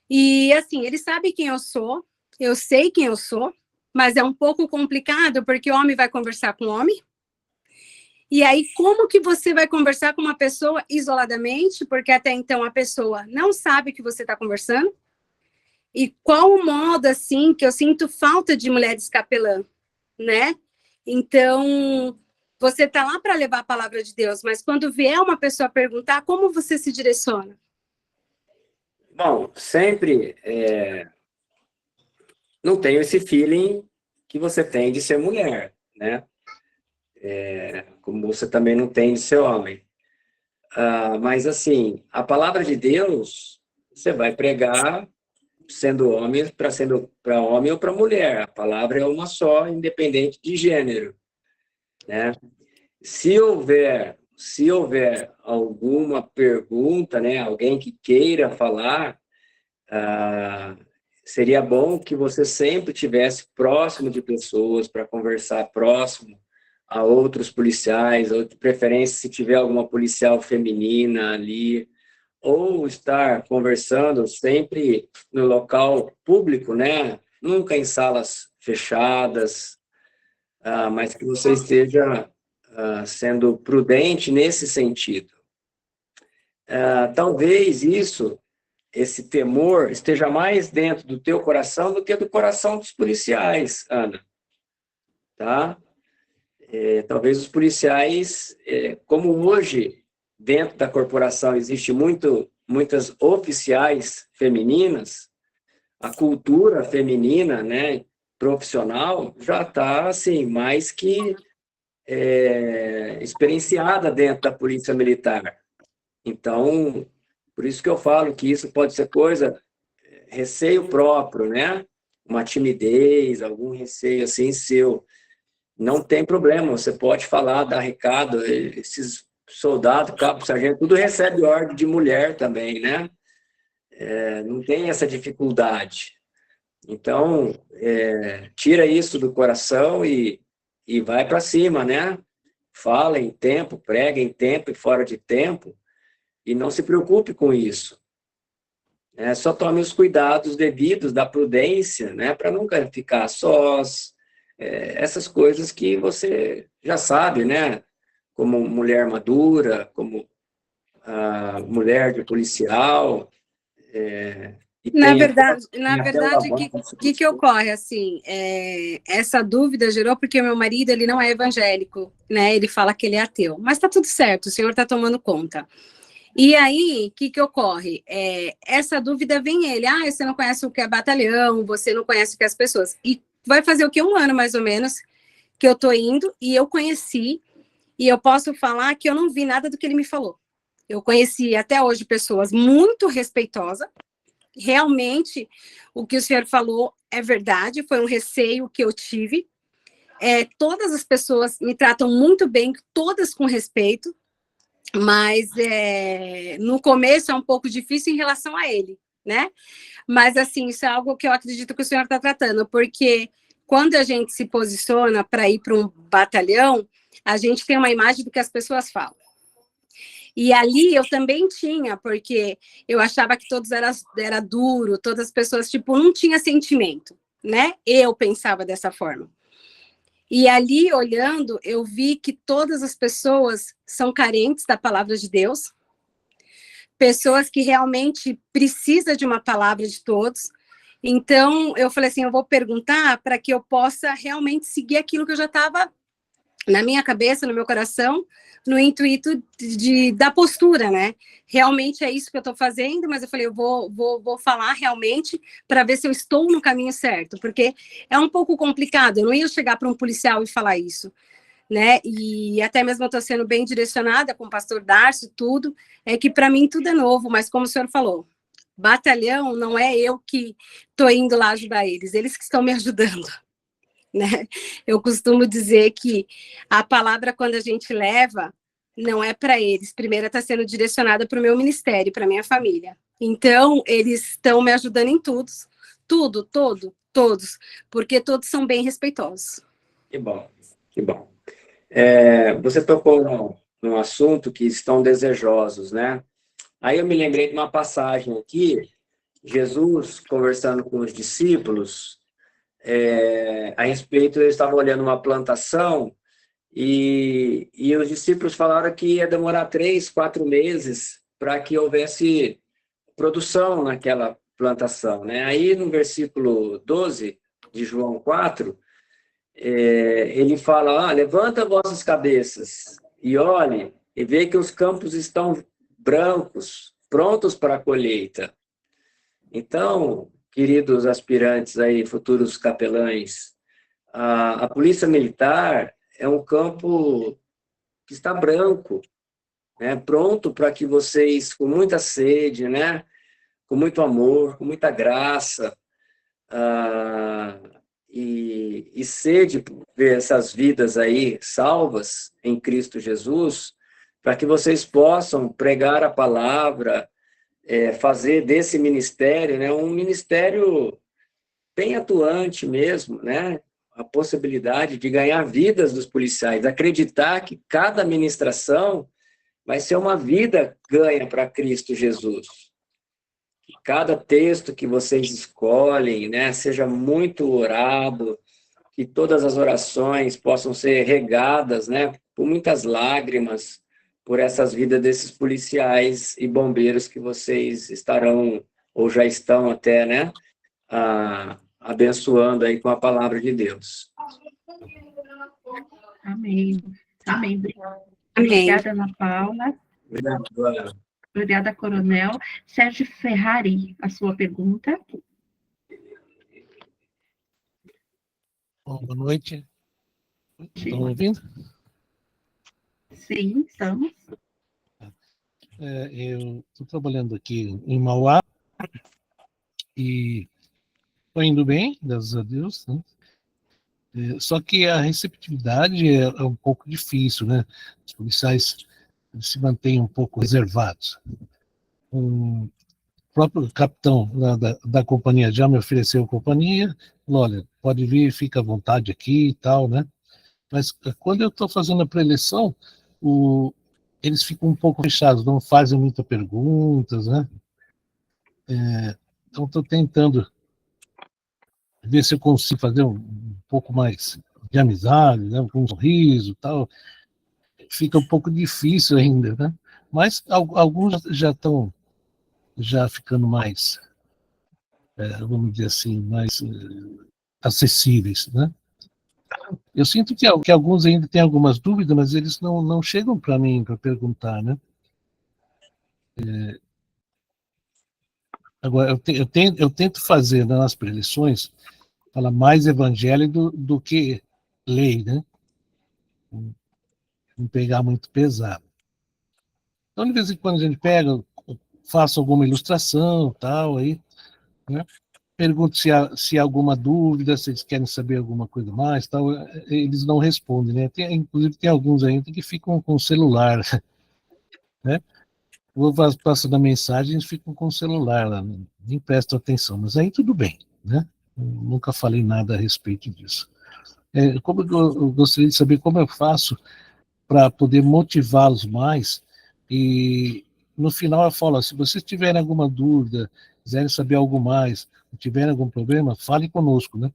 E, assim, ele sabe quem eu sei quem eu sou, mas é um pouco complicado, porque o homem vai conversar com o homem, e aí, como que você vai conversar com uma pessoa isoladamente, porque até então a pessoa não sabe que você está conversando? E qual o modo, assim, que eu sinto falta de mulheres capelã, né? Então, você está lá para levar a palavra de Deus, mas quando vier uma pessoa perguntar, como você se direciona? Bom, sempre não tenho esse feeling que você tem de ser mulher, né? Como você também não tem de ser homem. Mas, assim, a palavra de Deus, você vai pregar sendo homem para homem ou para mulher. A palavra é uma só, independente de gênero, né? Se houver alguma pergunta, né, alguém que queira falar, seria bom que você sempre tivesse próximo de pessoas para conversar, próximo a outros policiais, ou de preferência se tiver alguma policial feminina ali, ou estar conversando sempre no local público, né? Nunca em salas fechadas, mas que você esteja sendo prudente nesse sentido. Talvez esse temor esteja mais dentro do teu coração do que do coração dos policiais, Ana. Tá? Talvez os policiais, como hoje, dentro da corporação, existe muitas oficiais femininas, a cultura feminina, né, profissional, já está assim, mais que experienciada dentro da polícia militar. Então, por isso que eu falo que isso pode ser receio próprio, né? Uma timidez, algum receio assim seu. Não tem problema, você pode falar, dar recado. Esses soldados, cabo, sargento, tudo recebe ordem de mulher também, né? Não tem essa dificuldade. Então, tira isso do coração e vai para cima, né? Fala em tempo, prega em tempo e fora de tempo, e não se preocupe com isso. Só tome os cuidados devidos da prudência, né? Para nunca ficar sós, essas coisas que você já sabe, né? Como mulher madura, como mulher de policial. Na verdade, o que ocorre, assim, essa dúvida gerou porque o meu marido, ele não é evangélico, né? Ele fala que ele é ateu, mas tá tudo certo, o Senhor tá tomando conta. E aí, o que ocorre? Essa dúvida vem ele, você não conhece o que é batalhão, você não conhece o que é as pessoas. E vai fazer o que? 1 ano, mais ou menos, que eu tô indo, e eu conheci, e eu posso falar que eu não vi nada do que ele me falou. Eu conheci até hoje pessoas muito respeitosas, realmente o que o senhor falou é verdade, foi um receio que eu tive. Todas as pessoas me tratam muito bem, todas com respeito, mas no começo é um pouco difícil em relação a ele, né? Mas, assim, isso é algo que eu acredito que o senhor está tratando, porque quando a gente se posiciona para ir para um batalhão, a gente tem uma imagem do que as pessoas falam. E ali eu também tinha, porque eu achava que todos era duro, todas as pessoas, tipo, não tinha sentimento, né? Eu pensava dessa forma. E ali, olhando, eu vi que todas as pessoas são carentes da palavra de Deus, pessoas que realmente precisam de uma palavra de todos. Então, eu falei assim, eu vou perguntar para que eu possa realmente seguir aquilo que eu já estava na minha cabeça, no meu coração, no intuito da postura, né? Realmente é isso que eu estou fazendo, mas eu falei, eu vou falar realmente para ver se eu estou no caminho certo, porque é um pouco complicado, eu não ia chegar para um policial e falar isso, né? E até mesmo eu estou sendo bem direcionada com o pastor Darcio, tudo, é que para mim tudo é novo, mas como o senhor falou, batalhão não é eu que estou indo lá ajudar eles que estão me ajudando. Né? Eu costumo dizer que a palavra, quando a gente leva, não é para eles. Primeiro está sendo direcionada para o meu ministério, para minha família. Então, eles estão me ajudando em todos, porque todos são bem respeitosos. Que bom, que bom. Você tocou num assunto que estão desejosos, né? Aí eu me lembrei de uma passagem aqui, Jesus conversando com os discípulos, a respeito, eles estavam olhando uma plantação e os discípulos falaram que ia demorar 3, 4 meses para que houvesse produção naquela plantação, né? Aí no versículo 12 de João 4, ele fala, levanta vossas cabeças e olhe e vê que os campos estão brancos, prontos para a colheita. Então, queridos aspirantes aí, futuros capelães, a Polícia Militar é um campo que está branco, né, pronto para que vocês, com muita sede, né, com muito amor, com muita graça, e sede por ver essas vidas aí salvas em Cristo Jesus, para que vocês possam pregar a palavra, fazer desse ministério, né, um ministério bem atuante mesmo, né? A possibilidade de ganhar vidas dos policiais, acreditar que cada administração vai ser uma vida ganha para Cristo Jesus. Que cada texto que vocês escolhem, né, seja muito orado, que todas as orações possam ser regadas, né, por muitas lágrimas, por essas vidas desses policiais e bombeiros que vocês estarão, ou já estão até, né, abençoando aí com a palavra de Deus. Amém. Amém. Amém. Obrigada, Ana Paula. Obrigado. Obrigada, Coronel. Sérgio Ferrari, a sua pergunta. Bom, boa noite. Estão ouvindo? Sim, estamos. Eu estou trabalhando aqui em Mauá e estou indo bem, graças a Deus, né? Só que a receptividade é um pouco difícil, né? Os policiais se mantêm um pouco reservados. O próprio capitão da companhia já me ofereceu companhia, falou, olha, pode vir, fica à vontade aqui e tal, né? Mas quando eu estou fazendo a pré-eleição, eles ficam um pouco fechados, não fazem muitas perguntas, né? Então estou tentando ver se eu consigo fazer um pouco mais de amizade, né? Com um sorriso e tal. Fica um pouco difícil ainda, né? Mas alguns já estão ficando mais, vamos dizer assim, mais acessíveis, né? Eu sinto que alguns ainda têm algumas dúvidas, mas eles não chegam para mim para perguntar, né? Agora, eu tento fazer nas preleções falar mais evangelho do que lei, né? Não pegar muito pesado. Então, de vez em quando a gente pega, faço alguma ilustração, tal, aí, né? Pergunto se há alguma dúvida, se eles querem saber alguma coisa mais, tal, eles não respondem, né? Inclusive tem alguns ainda que ficam com o celular, né? Vou passando a mensagem, eles ficam com o celular lá, nem prestam atenção, mas aí tudo bem, né? Nunca falei nada a respeito disso. Como eu gostaria de saber como eu faço para poder motivá-los mais, e no final eu falo, se vocês tiverem alguma dúvida, quiserem saber algo mais, tiverem algum problema, fale conosco, né?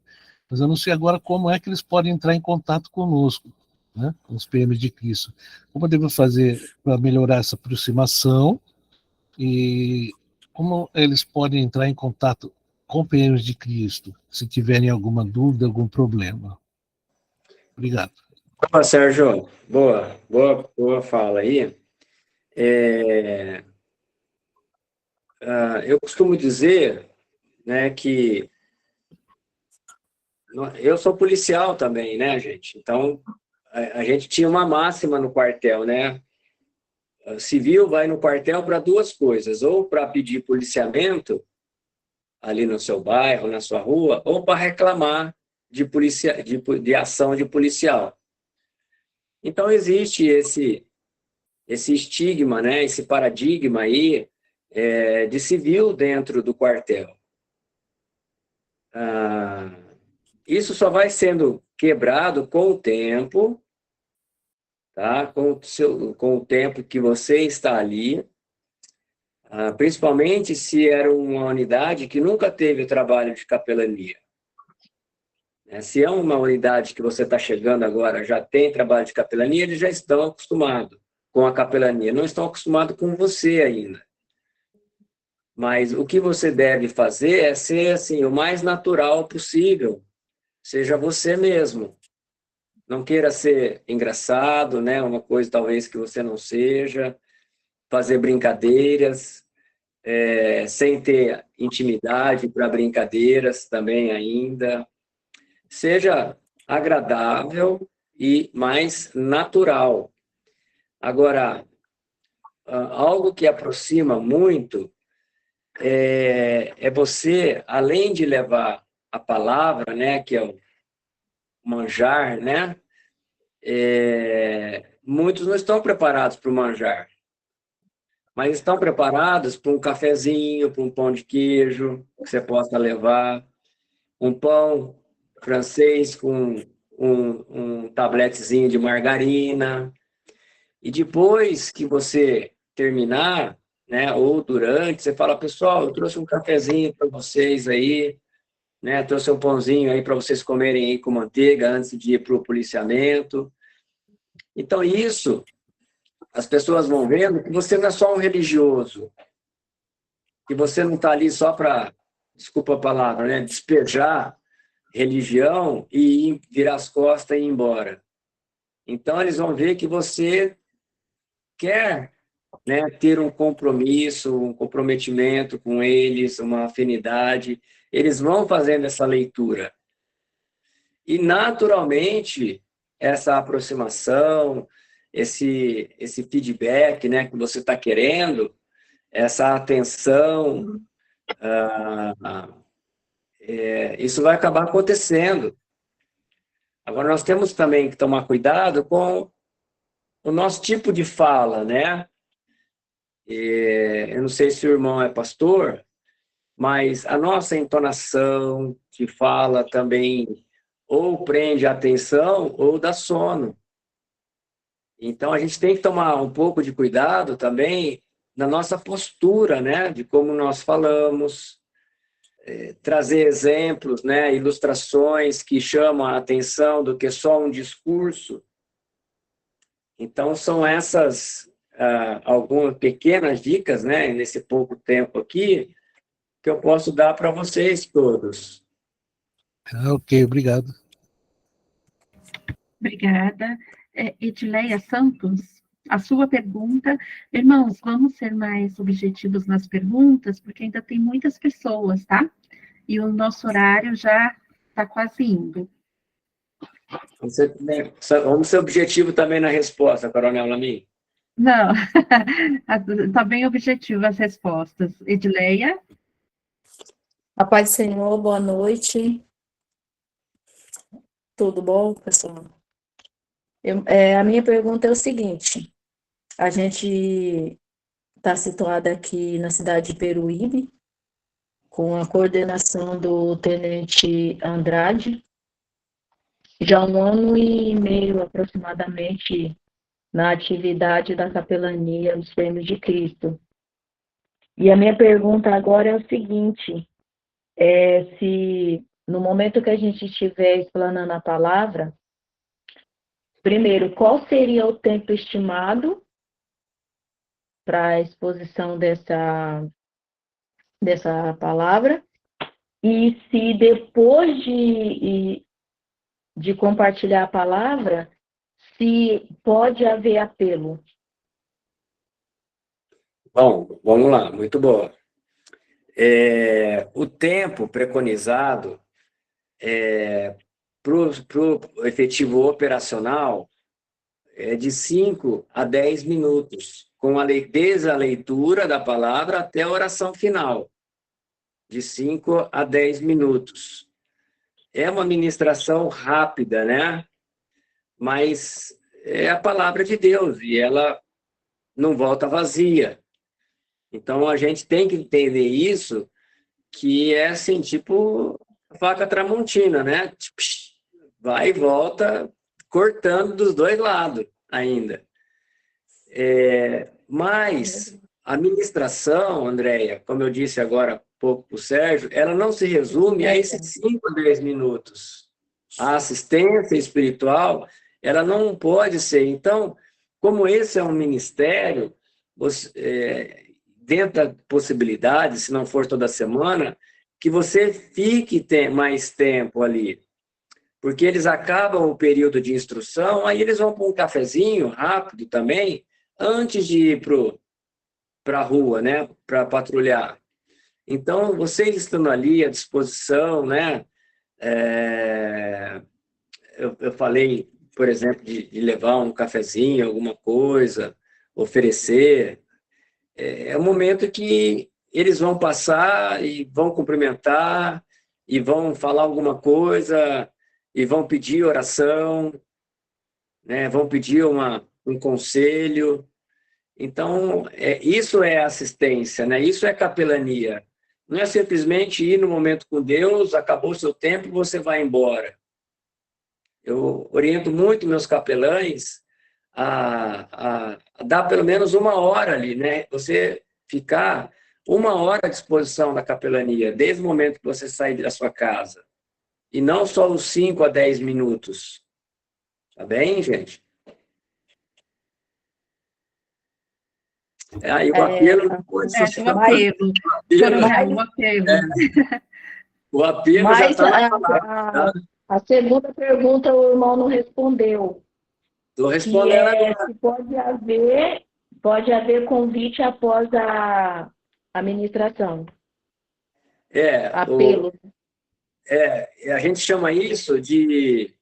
Mas eu não sei agora como é que eles podem entrar em contato conosco, né? Com os PMs de Cristo. Como eu devo fazer para melhorar essa aproximação e como eles podem entrar em contato com PMs de Cristo, se tiverem alguma dúvida, algum problema. Obrigado. Boa, Sérgio. Boa fala aí. Eu costumo dizer, né, que eu sou policial também, né, gente? Então, a gente tinha uma máxima no quartel, né? Civil vai no quartel para duas coisas, ou para pedir policiamento ali no seu bairro, na sua rua, ou para reclamar de ação de policial. Então, existe esse estigma, né, esse paradigma aí de civil dentro do quartel. Isso só vai sendo quebrado com o tempo, tá? Com o tempo que você está ali, principalmente se era uma unidade que nunca teve o trabalho de capelania. Se é uma unidade que você está chegando agora, já tem trabalho de capelania, eles já estão acostumados com a capelania, não estão acostumados com você ainda. Mas o que você deve fazer é ser assim, o mais natural possível. Seja você mesmo. Não queira ser engraçado, né? Uma coisa talvez que você não seja. Fazer brincadeiras, sem ter intimidade para brincadeiras também ainda. Seja agradável e mais natural. Agora, algo que aproxima muito é você, além de levar a palavra, né, que é o manjar, né, muitos não estão preparados para o manjar, mas estão preparados para um cafezinho, para um pão de queijo que você possa levar, um pão francês com um tabletezinho de margarina, e depois que você terminar, né, ou durante, você fala, pessoal, eu trouxe um cafezinho para vocês aí, né, trouxe um pãozinho aí para vocês comerem aí com manteiga antes de ir para o policiamento. Então, isso, as pessoas vão vendo que você não é só um religioso, que você não está ali só para, desculpa a palavra, né, despejar religião e virar as costas e ir embora. Então, eles vão ver que você quer, né, ter um compromisso, um comprometimento com eles, uma afinidade. Eles vão fazendo essa leitura. E, naturalmente, essa aproximação, esse feedback, né, que você está querendo, essa atenção, isso vai acabar acontecendo. Agora, nós temos também que tomar cuidado com o nosso tipo de fala, né? Eu não sei se o irmão é pastor, mas a nossa entonação de fala também ou prende a atenção ou dá sono. Então, a gente tem que tomar um pouco de cuidado também na nossa postura, né? De como nós falamos, trazer exemplos, né? Ilustrações que chamam a atenção do que só um discurso. Então, são essas algumas pequenas dicas, né, nesse pouco tempo aqui, que eu posso dar para vocês todos. Ok, obrigado. Obrigada. Edileia Santos, a sua pergunta. Irmãos, vamos ser mais objetivos nas perguntas, porque ainda tem muitas pessoas, tá? E o nosso horário já está quase indo. Vamos ser objetivo também na resposta, Coronel Lamin. Não, está bem objetivo as respostas. Edileia? A paz do Senhor, boa noite. Tudo bom, pessoal? A minha pergunta é o seguinte: a gente está situado aqui na cidade de Peruíbe, com a coordenação do Tenente Andrade, já há 1 ano e meio aproximadamente na atividade da capelania dos Servos de Cristo. E a minha pergunta agora é o seguinte: se no momento que a gente estiver explanando a palavra, primeiro, qual seria o tempo estimado para a exposição dessa palavra? E se depois de compartilhar a palavra, se pode haver apelo. Bom, vamos lá, muito boa. O tempo preconizado para o efetivo operacional é de 5 a 10 minutos, desde a leitura da palavra até a oração final, de 5 a 10 minutos. É uma ministração rápida, né? Mas é a palavra de Deus e ela não volta vazia. Então, a gente tem que entender isso, que é assim, tipo faca tramontina, né? Tipo, vai e volta, cortando dos dois lados ainda. Mas a ministração, Andréia, como eu disse agora há pouco para o Sérgio, ela não se resume a esses 5 a 10 minutos. A assistência espiritual, ela não pode ser. Então, como esse é um ministério, dentro da possibilidade, se não for toda semana, que você fique mais tempo ali. Porque eles acabam o período de instrução, aí eles vão para um cafezinho rápido também, antes de ir para a rua, né, para patrulhar. Então, vocês estando ali à disposição, né, eu falei, por exemplo, de levar um cafezinho, alguma coisa, oferecer. É um momento que eles vão passar e vão cumprimentar, e vão falar alguma coisa, e vão pedir oração, né, vão pedir um conselho. Então, isso é assistência, né? Isso é capelania. Não é simplesmente ir no momento com Deus, acabou o seu tempo e você vai embora. Eu oriento muito meus capelães a dar pelo menos 1 hora ali, né? Você ficar 1 hora à disposição da capelania, desde o momento que você sair da sua casa. E não só os 5 a 10 minutos. Tá bem, gente? Aí o apelo não pode ser... O apelo. O apelo. O apelo mas já está na palavra. A segunda pergunta o irmão não respondeu. Estou respondendo agora. Se pode haver convite após a ministração. Apelo. A gente chama isso de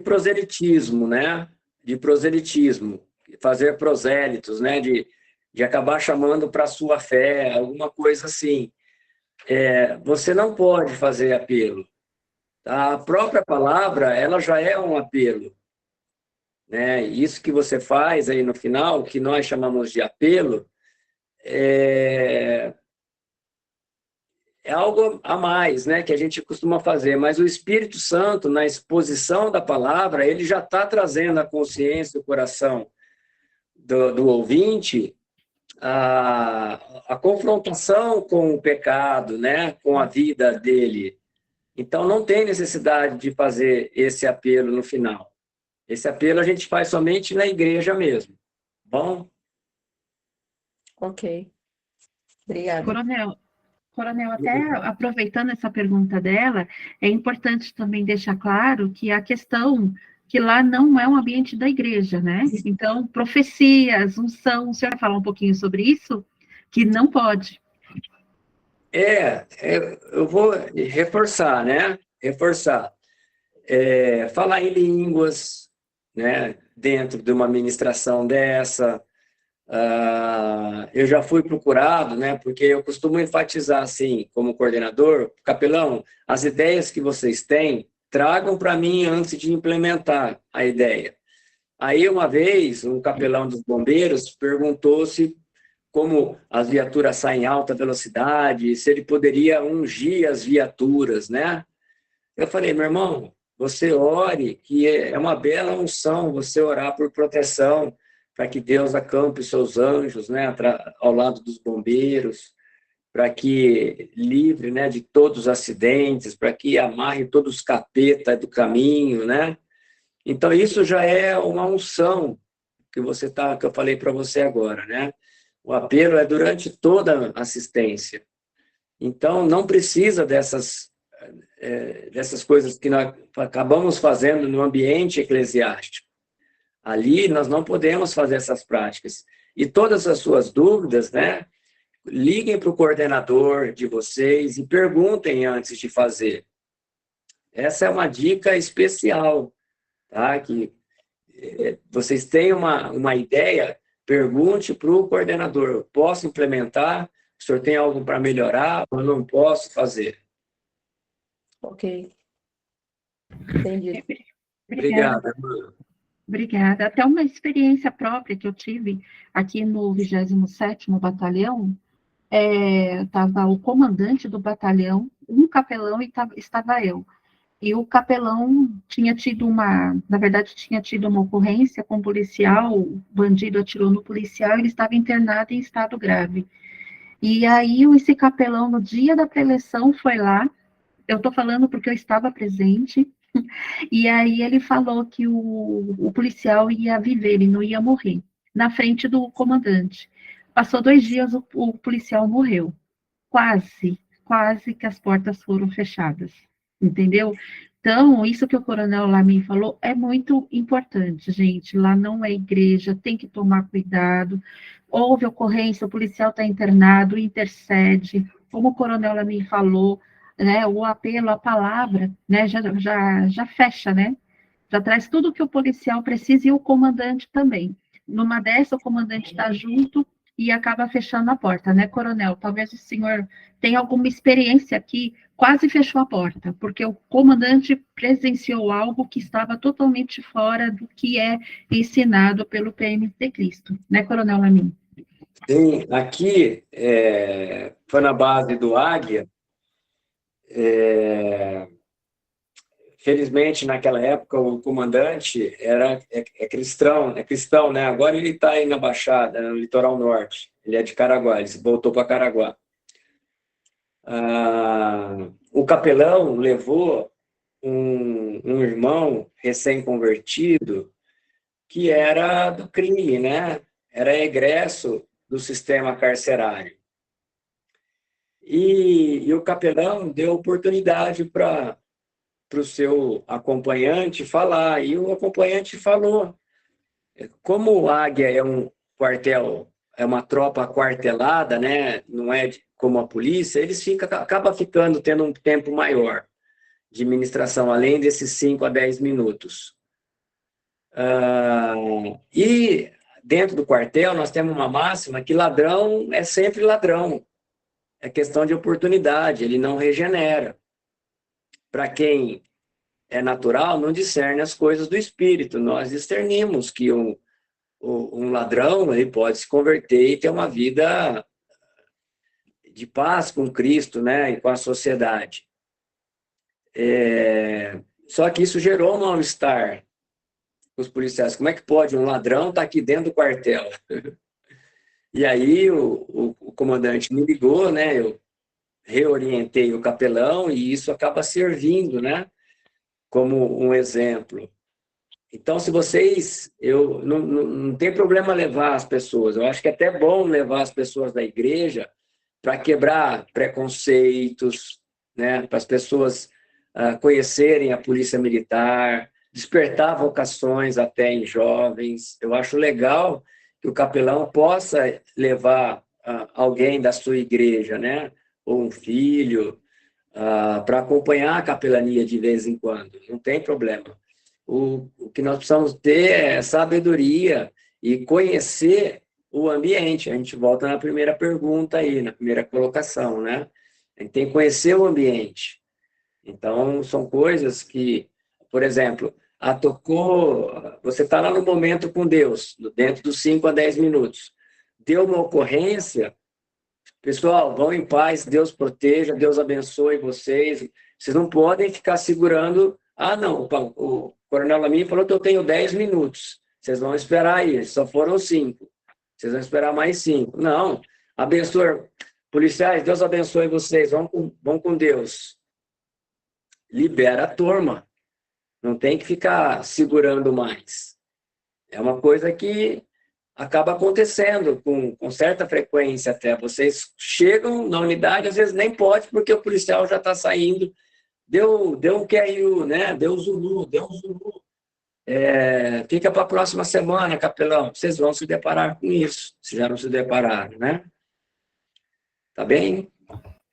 proselitismo, né? De proselitismo. Fazer prosélitos, né? De acabar chamando para a sua fé, alguma coisa assim. Você não pode fazer apelo. A própria palavra, ela já é um apelo. Né? Isso que você faz aí no final, que nós chamamos de apelo, é algo a mais, né, que a gente costuma fazer, mas o Espírito Santo, na exposição da palavra, ele já está trazendo a consciência, o coração do ouvinte, a confrontação com o pecado, né, com a vida dele. Então, não tem necessidade de fazer esse apelo no final. Esse apelo a gente faz somente na igreja mesmo. Bom? Ok. Obrigada. Coronel, até aproveitando essa pergunta dela, é importante também deixar claro que a questão que lá não é um ambiente da igreja, né? Então, profecias, unção, o senhor vai falar um pouquinho sobre isso? Que não pode. Eu vou reforçar, né? Falar em línguas, né? Dentro de uma ministração dessa. Eu já fui procurado, né? Porque eu costumo enfatizar, assim, como coordenador, capelão, as ideias que vocês têm, tragam para mim antes de implementar a ideia. Aí, uma vez, um capelão dos bombeiros perguntou se, como as viaturas saem em alta velocidade, se ele poderia ungir as viaturas, né? Eu falei, meu irmão, você ore, que é uma bela unção você orar por proteção, para que Deus acampe seus anjos, né, ao lado dos bombeiros, para que livre, né, de todos os acidentes, para que amarre todos os capetas do caminho, né? Então, isso já é uma unção que eu falei para você agora, né? O apelo é durante toda a assistência. Então, não precisa dessas coisas que nós acabamos fazendo no ambiente eclesiástico. Ali nós não podemos fazer essas práticas. E todas as suas dúvidas, né, liguem para o coordenador de vocês e perguntem antes de fazer. Essa é uma dica especial, tá? Que vocês têm uma ideia, pergunte para o coordenador, posso implementar? O senhor tem algo para melhorar ou não posso fazer? Ok. Entendi. Obrigada. Obrigada. Até uma experiência própria que eu tive aqui no 27º Batalhão, estava o comandante do batalhão, um capelão e estava eu. E o capelão tinha tido na verdade, tinha tido uma ocorrência com um policial, o bandido atirou no policial e ele estava internado em estado grave. E aí, esse capelão, no dia da preleção, foi lá, eu estou falando porque eu estava presente, e aí ele falou que o policial ia viver, ele não ia morrer, na frente do comandante. Passou 2 dias, o policial morreu. Quase que as portas foram fechadas, entendeu? Então, isso que o coronel Lamin falou é muito importante, gente. Lá não é igreja, tem que tomar cuidado. Houve ocorrência, o policial está internado, intercede. Como o coronel Lamin falou, né, o apelo, a palavra, né, já fecha, né? Já traz tudo o que o policial precisa e o comandante também. Numa dessa, o comandante está junto e acaba fechando a porta, né, coronel? Talvez o senhor tenha alguma experiência aqui, quase fechou a porta, porque o comandante presenciou algo que estava totalmente fora do que é ensinado pelo PMT Cristo, né, coronel Lamin? Sim, aqui foi na base do Águia. Felizmente, naquela época, o comandante é cristão, né? Agora ele está aí na Baixada, no litoral norte. Ele é de Caraguá, ele voltou para Caraguá. O capelão levou um irmão recém-convertido que era do crime, né? Era egresso do sistema carcerário. E o capelão deu oportunidade para o seu acompanhante falar, e o acompanhante falou. Como o Águia é um quartel, é uma tropa quartelada, né? Não é como a polícia, eles acabam tendo um tempo maior de ministração, além desses 5 a 10 minutos. E dentro do quartel nós temos uma máxima que ladrão é sempre ladrão. É questão de oportunidade, ele não regenera. Para quem é natural, não discerne as coisas do espírito. Nós discernimos que um ladrão ele pode se converter e ter uma vida de paz com Cristo, né, e com a sociedade. Só que isso gerou um mal-estar com os policiais. Como é que pode um ladrão estar aqui dentro do quartel? E aí o comandante me ligou, né, eu reorientei o capelão e isso acaba servindo, né, como um exemplo. Então, se vocês... não tem problema levar as pessoas. Eu acho que é até bom levar as pessoas da igreja para quebrar preconceitos, né, para as pessoas conhecerem a polícia militar, despertar vocações até em jovens. Eu acho legal que o capelão possa levar alguém da sua igreja, né, ou um filho, para acompanhar a capelania de vez em quando. Não tem problema. O que nós precisamos ter é sabedoria e conhecer o ambiente. A gente volta na primeira pergunta aí, na primeira colocação, né? A gente tem que conhecer o ambiente. Então, são coisas que, por exemplo, você está lá no momento com Deus, dentro dos 5 a 10 minutos. Deu uma ocorrência, pessoal, vão em paz, Deus proteja, Deus abençoe vocês. Vocês não podem ficar segurando, não, o coronel Lamin falou que eu tenho 10 minutos. Vocês vão esperar aí, só foram 5. Vocês vão esperar mais 5. Não, abençoe, policiais, Deus abençoe vocês, vão com Deus. Libera a turma. Não tem que ficar segurando mais. É uma coisa que acaba acontecendo com certa frequência até. Vocês chegam na unidade, às vezes nem pode, porque o policial já está saindo Deu o QRU, né? Deu o Zulu. Fica para a próxima semana, capelão. Vocês vão se deparar com isso, se já não se depararam, né? Tá bem?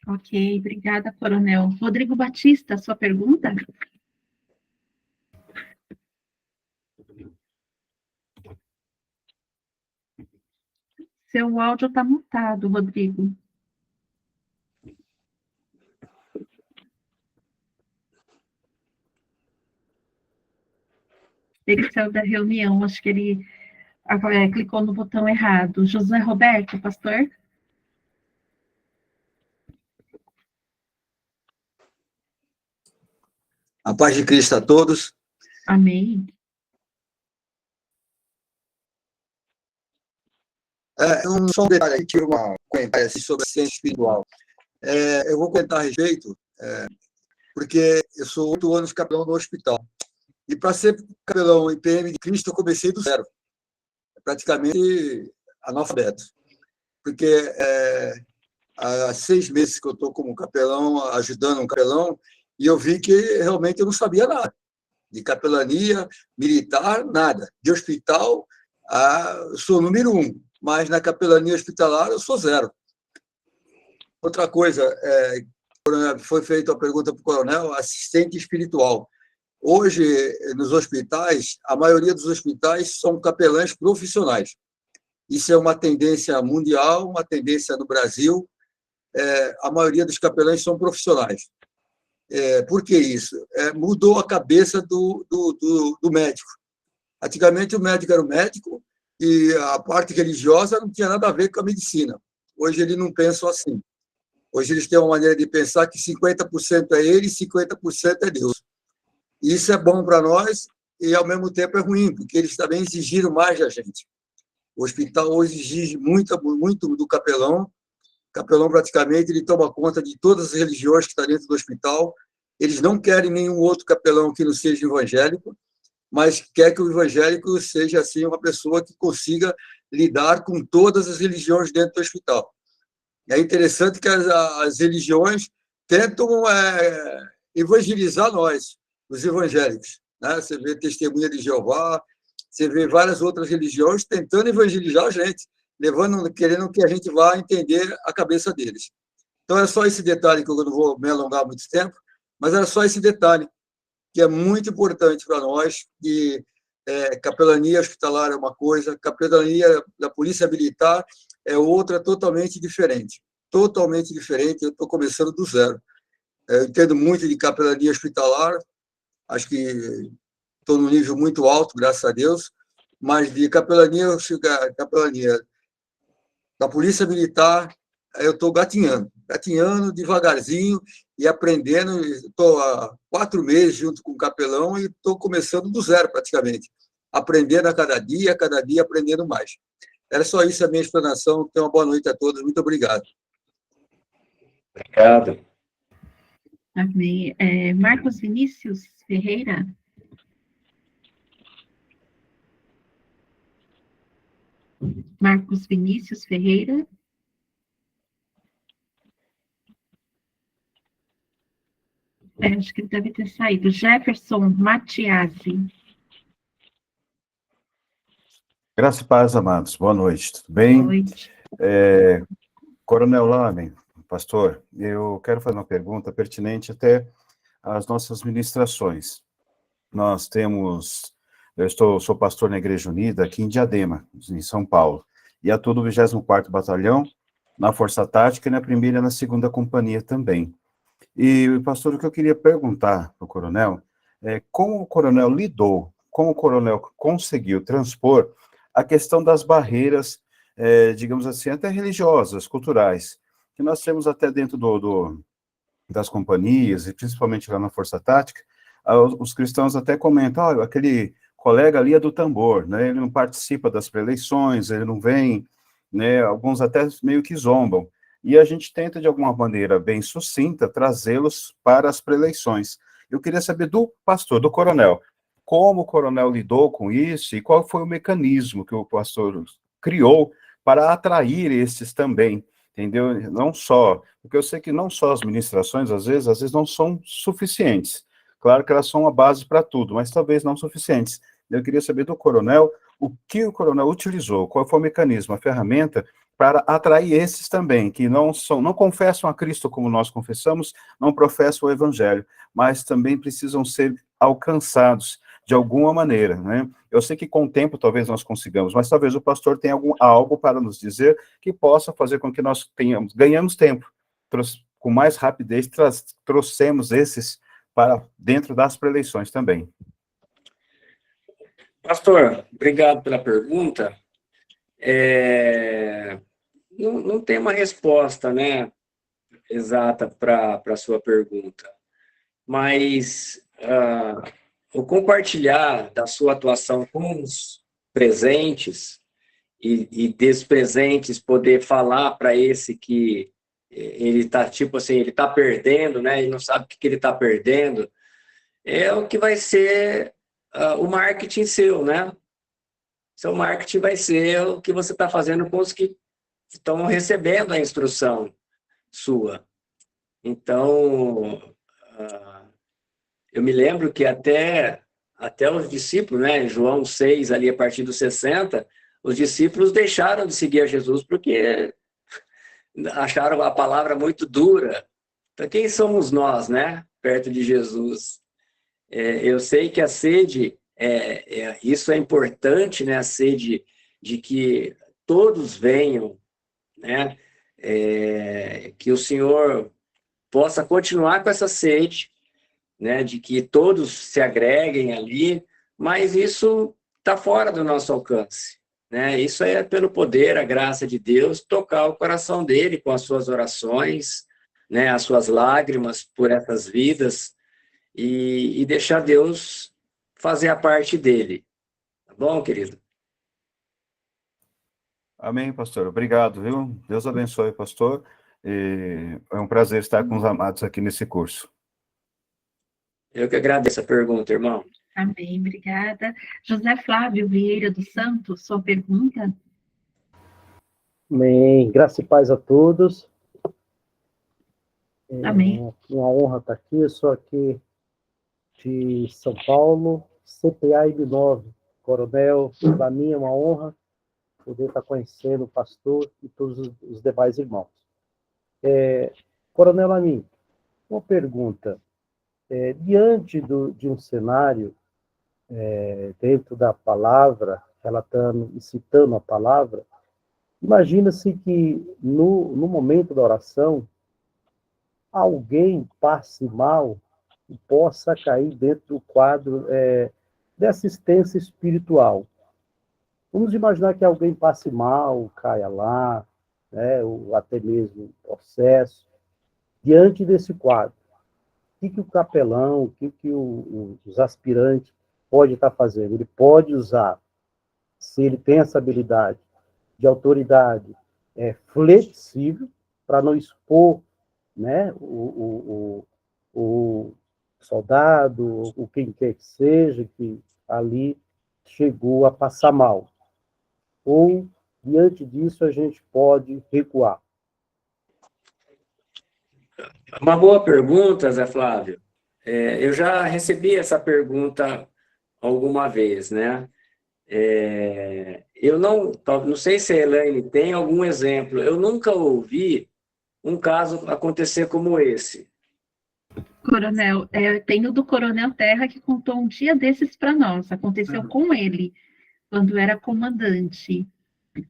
Ok, obrigada, coronel. Rodrigo Batista, sua pergunta? Seu áudio está mutado, Rodrigo. Ele saiu da reunião, acho que ele clicou no botão errado. José Roberto, pastor? A paz de Cristo a todos. Amém. Só um detalhe aqui, um comentário assim, sobre a ciência espiritual. Eu vou comentar a respeito, porque eu sou 8 anos capelão no hospital. E para ser capelão em PM de Cristo, eu comecei do zero. Praticamente analfabeto. Porque há 6 meses que eu estou como capelão, ajudando um capelão, e eu vi que realmente eu não sabia nada. De capelania, militar, nada. De hospital, eu sou o número 1. Mas na capelania hospitalar, eu sou 0. Outra coisa, foi feita a pergunta para o coronel, assistente espiritual. Hoje, nos hospitais, a maioria dos hospitais são capelães profissionais. Isso é uma tendência mundial, uma tendência no Brasil. A maioria dos capelães são profissionais. Por que isso? Mudou a cabeça do médico. Antigamente, o médico era o médico e a parte religiosa não tinha nada a ver com a medicina. Hoje, eles não pensam assim. Hoje, eles têm uma maneira de pensar que 50% é ele e 50% é Deus. Isso é bom para nós e, ao mesmo tempo, é ruim, porque eles também exigiram mais da gente. O hospital hoje exige muito do capelão. O capelão, praticamente, ele toma conta de todas as religiões que estão dentro do hospital. Eles não querem nenhum outro capelão que não seja evangélico, mas quer que o evangélico seja, assim, uma pessoa que consiga lidar com todas as religiões dentro do hospital. É interessante que as religiões tentam evangelizar nós, os evangélicos, né? Você vê Testemunha de Jeová, você vê várias outras religiões tentando evangelizar a gente, querendo que a gente vá entender a cabeça deles. Então, é só esse detalhe, que eu não vou me alongar muito tempo, mas era só esse detalhe, que é muito importante para nós, que capelania hospitalar é uma coisa, capelania da Polícia Militar é outra, totalmente diferente. Totalmente diferente, eu estou começando do zero. Eu entendo muito de capelania hospitalar, acho que estou num nível muito alto, graças a Deus, mas de capelania da Polícia Militar, eu estou gatinhando devagarzinho e aprendendo. Estou há 4 meses junto com o capelão e estou começando do zero, praticamente. Aprendendo a cada dia aprendendo mais. Era só isso a minha explanação. Tenham uma boa noite a todos. Muito obrigado. Obrigado. Amém. Marcos Vinícius Ferreira. Marcos Vinícius Ferreira. Acho que ele deve ter saído. Jefferson Matiasi. Graça e paz, amados. Boa noite. Tudo bem? Boa noite. Coronel Lamen, pastor, eu quero fazer uma pergunta pertinente até às nossas ministrações. Nós temos... sou pastor na Igreja Unida, aqui em Diadema, em São Paulo, e atuo no 24º Batalhão, na Força Tática, e na 1ª e na 2ª Companhia também. E, pastor, o que eu queria perguntar para o coronel é como o coronel lidou, como o coronel conseguiu transpor a questão das barreiras, digamos assim, até religiosas, culturais, que nós temos até dentro das companhias, e principalmente lá na Força Tática. Os cristãos até comentam, aquele colega ali é do tambor, né? Ele não participa das preleições, ele não vem, né? Alguns até meio que zombam. E a gente tenta, de alguma maneira bem sucinta, trazê-los para as preleições. Eu queria saber do pastor, do coronel, como o coronel lidou com isso e qual foi o mecanismo que o pastor criou para atrair esses também, entendeu? Não só, porque eu sei que não só as ministrações, às vezes não são suficientes. Claro que elas são a base para tudo, mas talvez não suficientes. Eu queria saber do coronel, o que o coronel utilizou, qual foi o mecanismo, a ferramenta para atrair esses também, que não confessam a Cristo como nós confessamos, não professam o evangelho, mas também precisam ser alcançados de alguma maneira, né? Eu sei que com o tempo talvez nós consigamos, mas talvez o pastor tenha algo para nos dizer que possa fazer com que nós ganhamos tempo, com mais rapidez, trouxemos esses para dentro das preeleições também. Pastor, obrigado pela pergunta. Não tem uma resposta, né, exata para a sua pergunta, mas o compartilhar da sua atuação com os presentes e despresentes, poder falar para esse que ele está, tipo assim, ele está perdendo, né, ele não sabe o que ele está perdendo, é o que vai ser o marketing seu, né? Seu marketing vai ser o que você está fazendo com os que estão recebendo a instrução sua. Então, eu me lembro que até os discípulos, né, João 6, ali a partir dos 60, os discípulos deixaram de seguir a Jesus porque acharam a palavra muito dura. Então, quem somos nós, né, perto de Jesus? Eu sei que a sede, isso é importante, né, a sede de que todos venham, né, que o Senhor possa continuar com essa sede, né, de que todos se agreguem ali, mas isso está fora do nosso alcance, né? Isso é pelo poder, a graça de Deus, tocar o coração dele com as suas orações, né, as suas lágrimas por essas vidas, e deixar Deus fazer a parte dele. Tá bom, querido? Amém, pastor. Obrigado, viu? Deus abençoe, pastor. É um prazer estar com os amados aqui nesse curso. Eu que agradeço a pergunta, irmão. Amém, obrigada. José Flávio Vieira dos Santos, sua pergunta? Amém. Graça e paz a todos. Amém. Uma honra estar aqui. Eu sou aqui de São Paulo, CPA IB9, coronel. Para mim é uma honra poder estar conhecendo o pastor e todos os demais irmãos. Coronel Lamin, uma pergunta. Diante de um cenário, dentro da palavra, relatando e citando a palavra, imagina-se que no momento da oração, alguém passe mal e possa cair dentro do quadro de assistência espiritual. Vamos imaginar que alguém passe mal, caia lá, né, ou até mesmo processo. Diante desse quadro, o que o capelão, o que os aspirantes pode estar fazendo? Ele pode usar, se ele tem essa habilidade de autoridade flexível, para não expor, né, o soldado, ou quem quer que seja, que ali chegou a passar mal. Ou, diante disso, a gente pode recuar. Uma boa pergunta, Zé Flávio. Eu já recebi essa pergunta alguma vez, né? Eu não sei se a Elaine tem algum exemplo. Eu nunca ouvi um caso acontecer como esse. Coronel, tem o do Coronel Terra que contou um dia desses para nós. Aconteceu com ele, quando era comandante.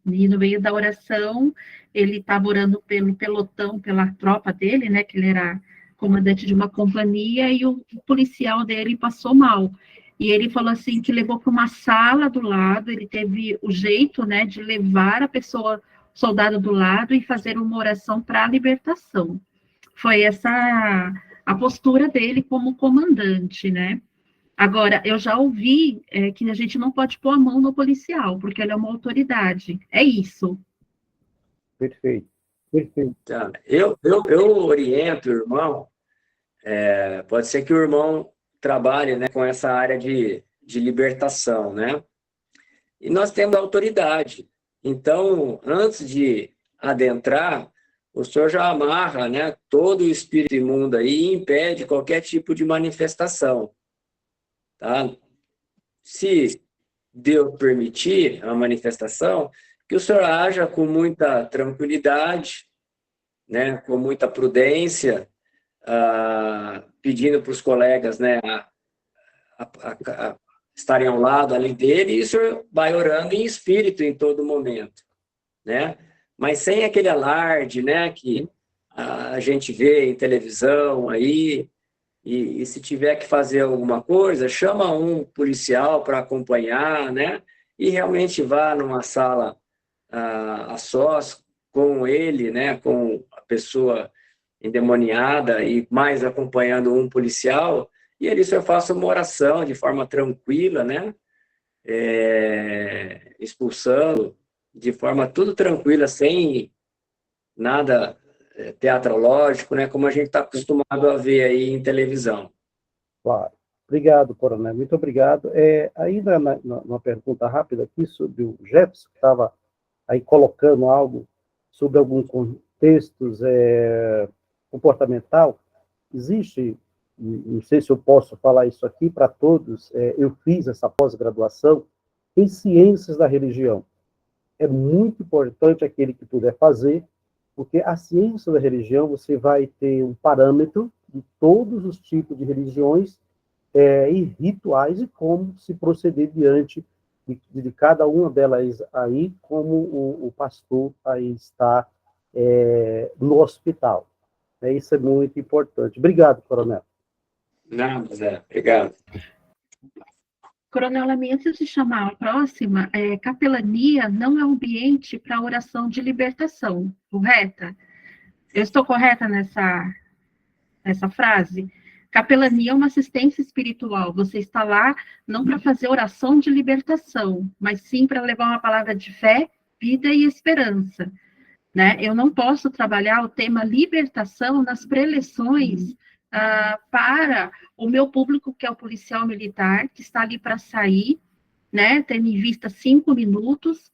E no meio da oração, ele estava orando pelo pelotão, pela tropa dele, né? Que ele era comandante de uma companhia, e o policial dele passou mal. E ele falou assim, que levou para uma sala do lado, ele teve o jeito, né, de levar a pessoa, o soldado do lado, e fazer uma oração para a libertação. Foi essa a postura dele como comandante, né? Agora, eu já ouvi que a gente não pode pôr a mão no policial, porque ele é uma autoridade. É isso. Perfeito. Perfeito. Tá. Eu oriento o irmão, pode ser que o irmão trabalhe, né, com essa área de libertação, né? E nós temos autoridade. Então, antes de adentrar, o senhor já amarra, né, todo o espírito imundo aí e impede qualquer tipo de manifestação, tá? Se Deus permitir a manifestação, que o senhor haja com muita tranquilidade, né, com muita prudência, pedindo para os colegas, né, a estarem ao lado ali dele, e o senhor vai orando em espírito em todo momento, né? Mas sem aquele alarde, né, que a gente vê em televisão aí, e se tiver que fazer alguma coisa, chama um policial para acompanhar, né, e realmente vá numa sala a sós com ele, né, com a pessoa endemoniada e mais acompanhando um policial, e ali o senhor faça uma oração de forma tranquila, né, expulsando de forma tudo tranquila, sem nada teatrológico, né, como a gente está acostumado a ver aí em televisão. Claro. Obrigado, coronel. Muito obrigado. Ainda uma pergunta rápida aqui sobre o Jefferson, que estava aí colocando algo sobre alguns contextos comportamental. Existe, não sei se eu posso falar isso aqui para todos, eu fiz essa pós-graduação em Ciências da Religião. É muito importante aquele que puder fazer, porque a ciência da religião, você vai ter um parâmetro de todos os tipos de religiões e rituais e como se proceder diante de cada uma delas aí, como o pastor aí está no hospital. Isso é muito importante. Obrigado, coronel. Não, Zé, obrigado. Coronel Lamin, antes de chamar a próxima, capelania não é um ambiente para oração de libertação, correta? Eu estou correta nessa frase? Capelania é uma assistência espiritual. Você está lá não para fazer oração de libertação, mas sim para levar uma palavra de fé, vida e esperança, né? Eu não posso trabalhar o tema libertação nas preleções para o meu público, que é o policial militar, que está ali para sair, né? Tendo em vista 5 minutos.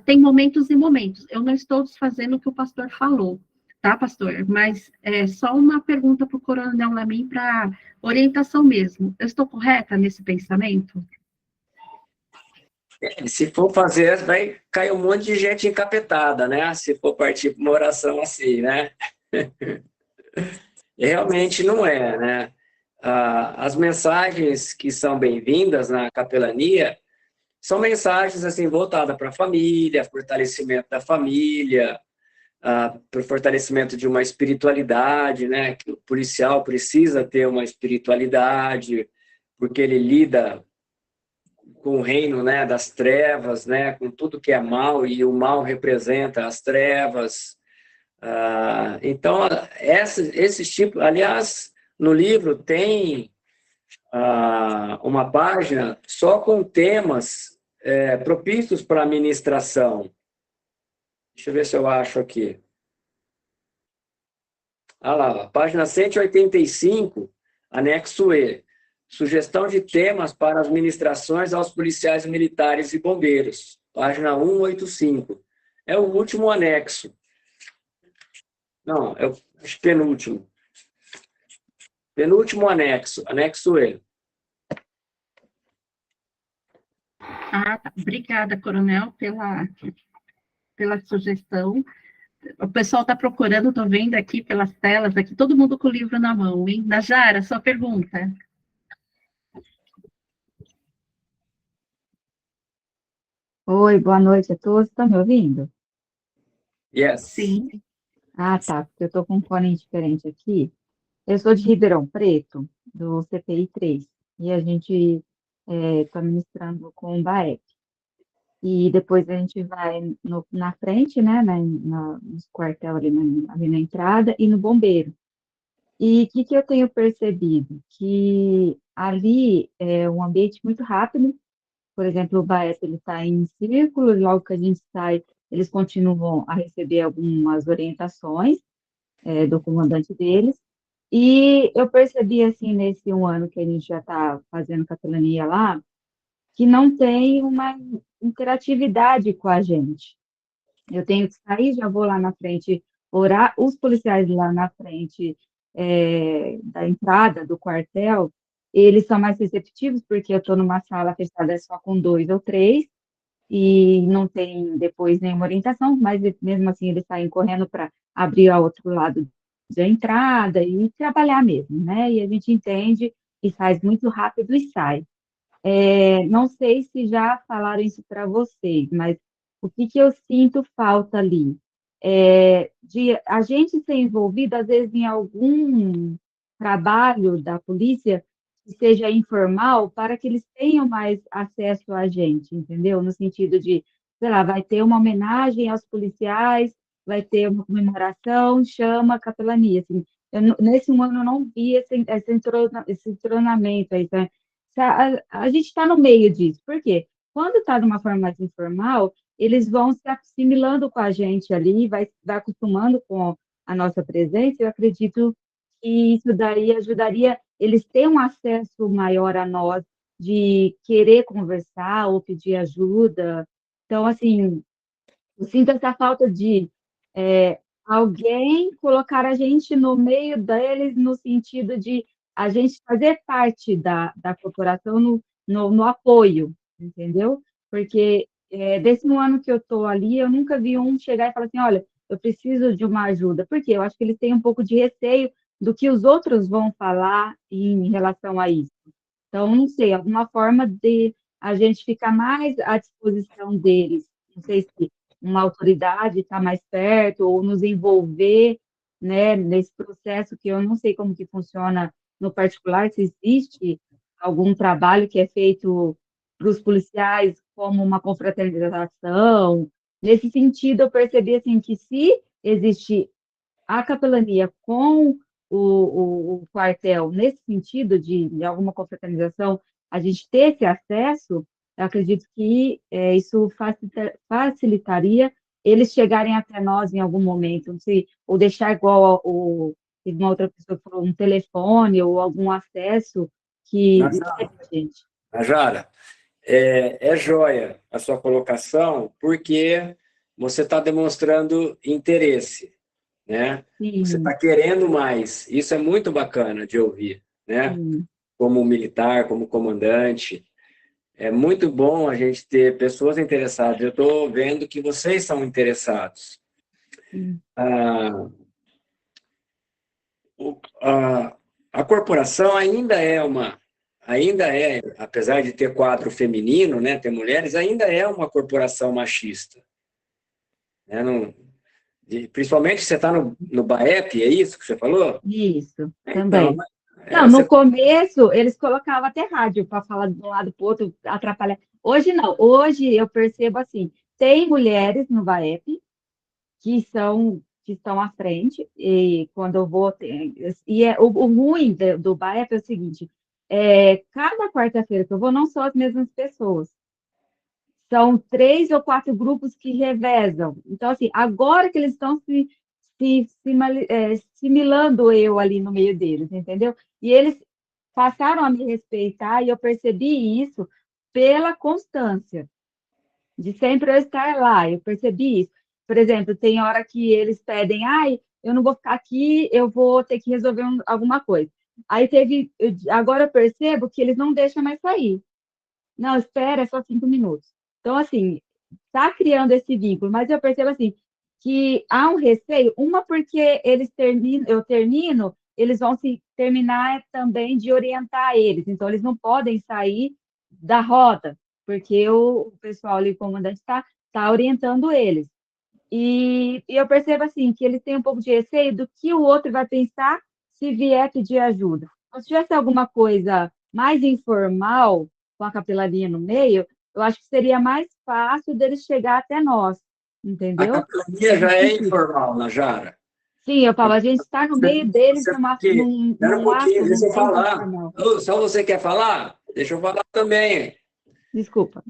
Tem momentos e momentos. Eu não estou desfazendo o que o pastor falou, tá, pastor? Mas é só uma pergunta para o coronel Lamin para orientação mesmo. Eu estou correta nesse pensamento? Se for fazer, vai cair um monte de gente encapetada, né? Se for partir para uma oração assim, né? Realmente não é, né? As mensagens que são bem-vindas na capelania são mensagens assim voltadas para a família, fortalecimento da família, para o fortalecimento de uma espiritualidade, né? Que o policial precisa ter uma espiritualidade, porque ele lida com o reino, né, das trevas, né, com tudo que é mal, e o mal representa as trevas. Então, esses tipos... Aliás, no livro tem uma página só com temas propícios para a ministração. Deixa eu ver se eu acho aqui. Lá, página 185, anexo E. Sugestão de temas para as ministrações aos policiais militares e bombeiros. Página 185. É o último anexo. Não, é o penúltimo. Penúltimo anexo. Anexo E. Tá. Obrigada, coronel, pela sugestão. O pessoal está procurando, estou vendo aqui pelas telas, aqui, todo mundo com o livro na mão, hein? Najara, sua pergunta. Oi, boa noite a todos. Estão me ouvindo? Yes. Sim. Tá, porque eu estou com um fone diferente aqui. Eu sou de Ribeirão Preto, do CPI 3, e a gente está ministrando com o BAEP. E depois a gente vai na frente, né, no quartel ali na entrada, e no bombeiro. E o que eu tenho percebido? Que ali é um ambiente muito rápido. Por exemplo, o BAEP está em círculo, e logo que a gente sai, eles continuam a receber algumas orientações do comandante deles. E eu percebi, assim, nesse 1 ano que a gente já está fazendo capelania lá, que não tem uma interatividade com a gente. Eu tenho que sair, já vou lá na frente Os policiais lá na frente da entrada do quartel, eles são mais receptivos, porque eu estou numa sala fechada só com 2 ou 3, e não tem depois nenhuma orientação, mas mesmo assim eles saem correndo para abrir ao outro lado da entrada e trabalhar mesmo, né? E a gente entende e faz muito rápido e sai. Não sei se já falaram isso para vocês, mas o que eu sinto falta ali? De a gente ser envolvido, às vezes, em algum trabalho da polícia que seja informal, para que eles tenham mais acesso a gente, entendeu? No sentido de, sei lá, vai ter uma homenagem aos policiais, vai ter uma comemoração, chama a capelania. Assim, nesse ano eu não vi esse entronamento aí, tá? A gente está no meio disso. Por quê? Quando está de uma forma mais informal, eles vão se assimilando com a gente ali, vai acostumando com a nossa presença. Eu acredito que isso daí ajudaria eles terem um acesso maior a nós, de querer conversar ou pedir ajuda. Então, assim, eu sinto essa falta de alguém colocar a gente no meio deles, no sentido de a gente fazer parte da corporação no apoio, entendeu? Porque desse um ano que eu estou ali, eu nunca vi um chegar e falar assim, olha, eu preciso de uma ajuda. Por quê? Eu acho que eles têm um pouco de receio do que os outros vão falar em relação a isso. Então, não sei, alguma forma de a gente ficar mais à disposição deles. Não sei se uma autoridade está mais perto ou nos envolver, né, nesse processo que eu não sei como que funciona no particular, se existe algum trabalho que é feito para os policiais como uma confraternização. Nesse sentido, eu percebi assim, que se existe a capelania com o quartel, nesse sentido de alguma confraternização, a gente ter esse acesso, eu acredito que isso facilitaria eles chegarem até nós em algum momento, não sei, ou deixar igual teve uma outra pessoa que falou, um telefone ou algum acesso que gente. Najara, é joia a sua colocação, porque você está demonstrando interesse, né? Sim. Você está querendo mais. Isso é muito bacana de ouvir, né? Sim. Como militar, como comandante. É muito bom a gente ter pessoas interessadas. Eu estou vendo que vocês são interessados. A corporação ainda é, apesar de ter quadro feminino, né, ter mulheres, ainda é uma corporação machista. Né? Principalmente você está no BAEP, é isso que você falou? Isso, então, também. Não, no começo, eles colocavam até rádio para falar de um lado para o outro, atrapalhar. Hoje não, hoje eu percebo assim, tem mulheres no BAEP que estão à frente, e quando eu vou... o ruim do BAEP é o seguinte, cada quarta-feira que eu vou, não são as mesmas pessoas. São 3 ou 4 grupos que revezam. Então, assim, agora que eles estão similando eu ali no meio deles, entendeu? E eles passaram a me respeitar e eu percebi isso pela constância, de sempre eu estar lá, eu percebi isso. Por exemplo, tem hora que eles pedem, eu não vou ficar aqui, eu vou ter que resolver alguma coisa. Aí agora eu percebo que eles não deixam mais sair. Não, espera, é só 5 minutos. Então, assim, está criando esse vínculo, mas eu percebo, assim, que há um receio, porque eu termino, eles vão se terminar também de orientar eles, então eles não podem sair da roda, porque o pessoal ali, o comandante, está orientando eles. E eu percebo, assim, que eles têm um pouco de receio do que o outro vai pensar se vier pedir ajuda. Então, se tivesse alguma coisa mais informal, com a capelania no meio, eu acho que seria mais fácil deles chegar até nós, entendeu? A capelania já é informal, Najara. Sim, eu falo, a gente está no meio deles Espera um pouquinho, deixa eu falar. Só você quer falar? Deixa eu falar também. Desculpa.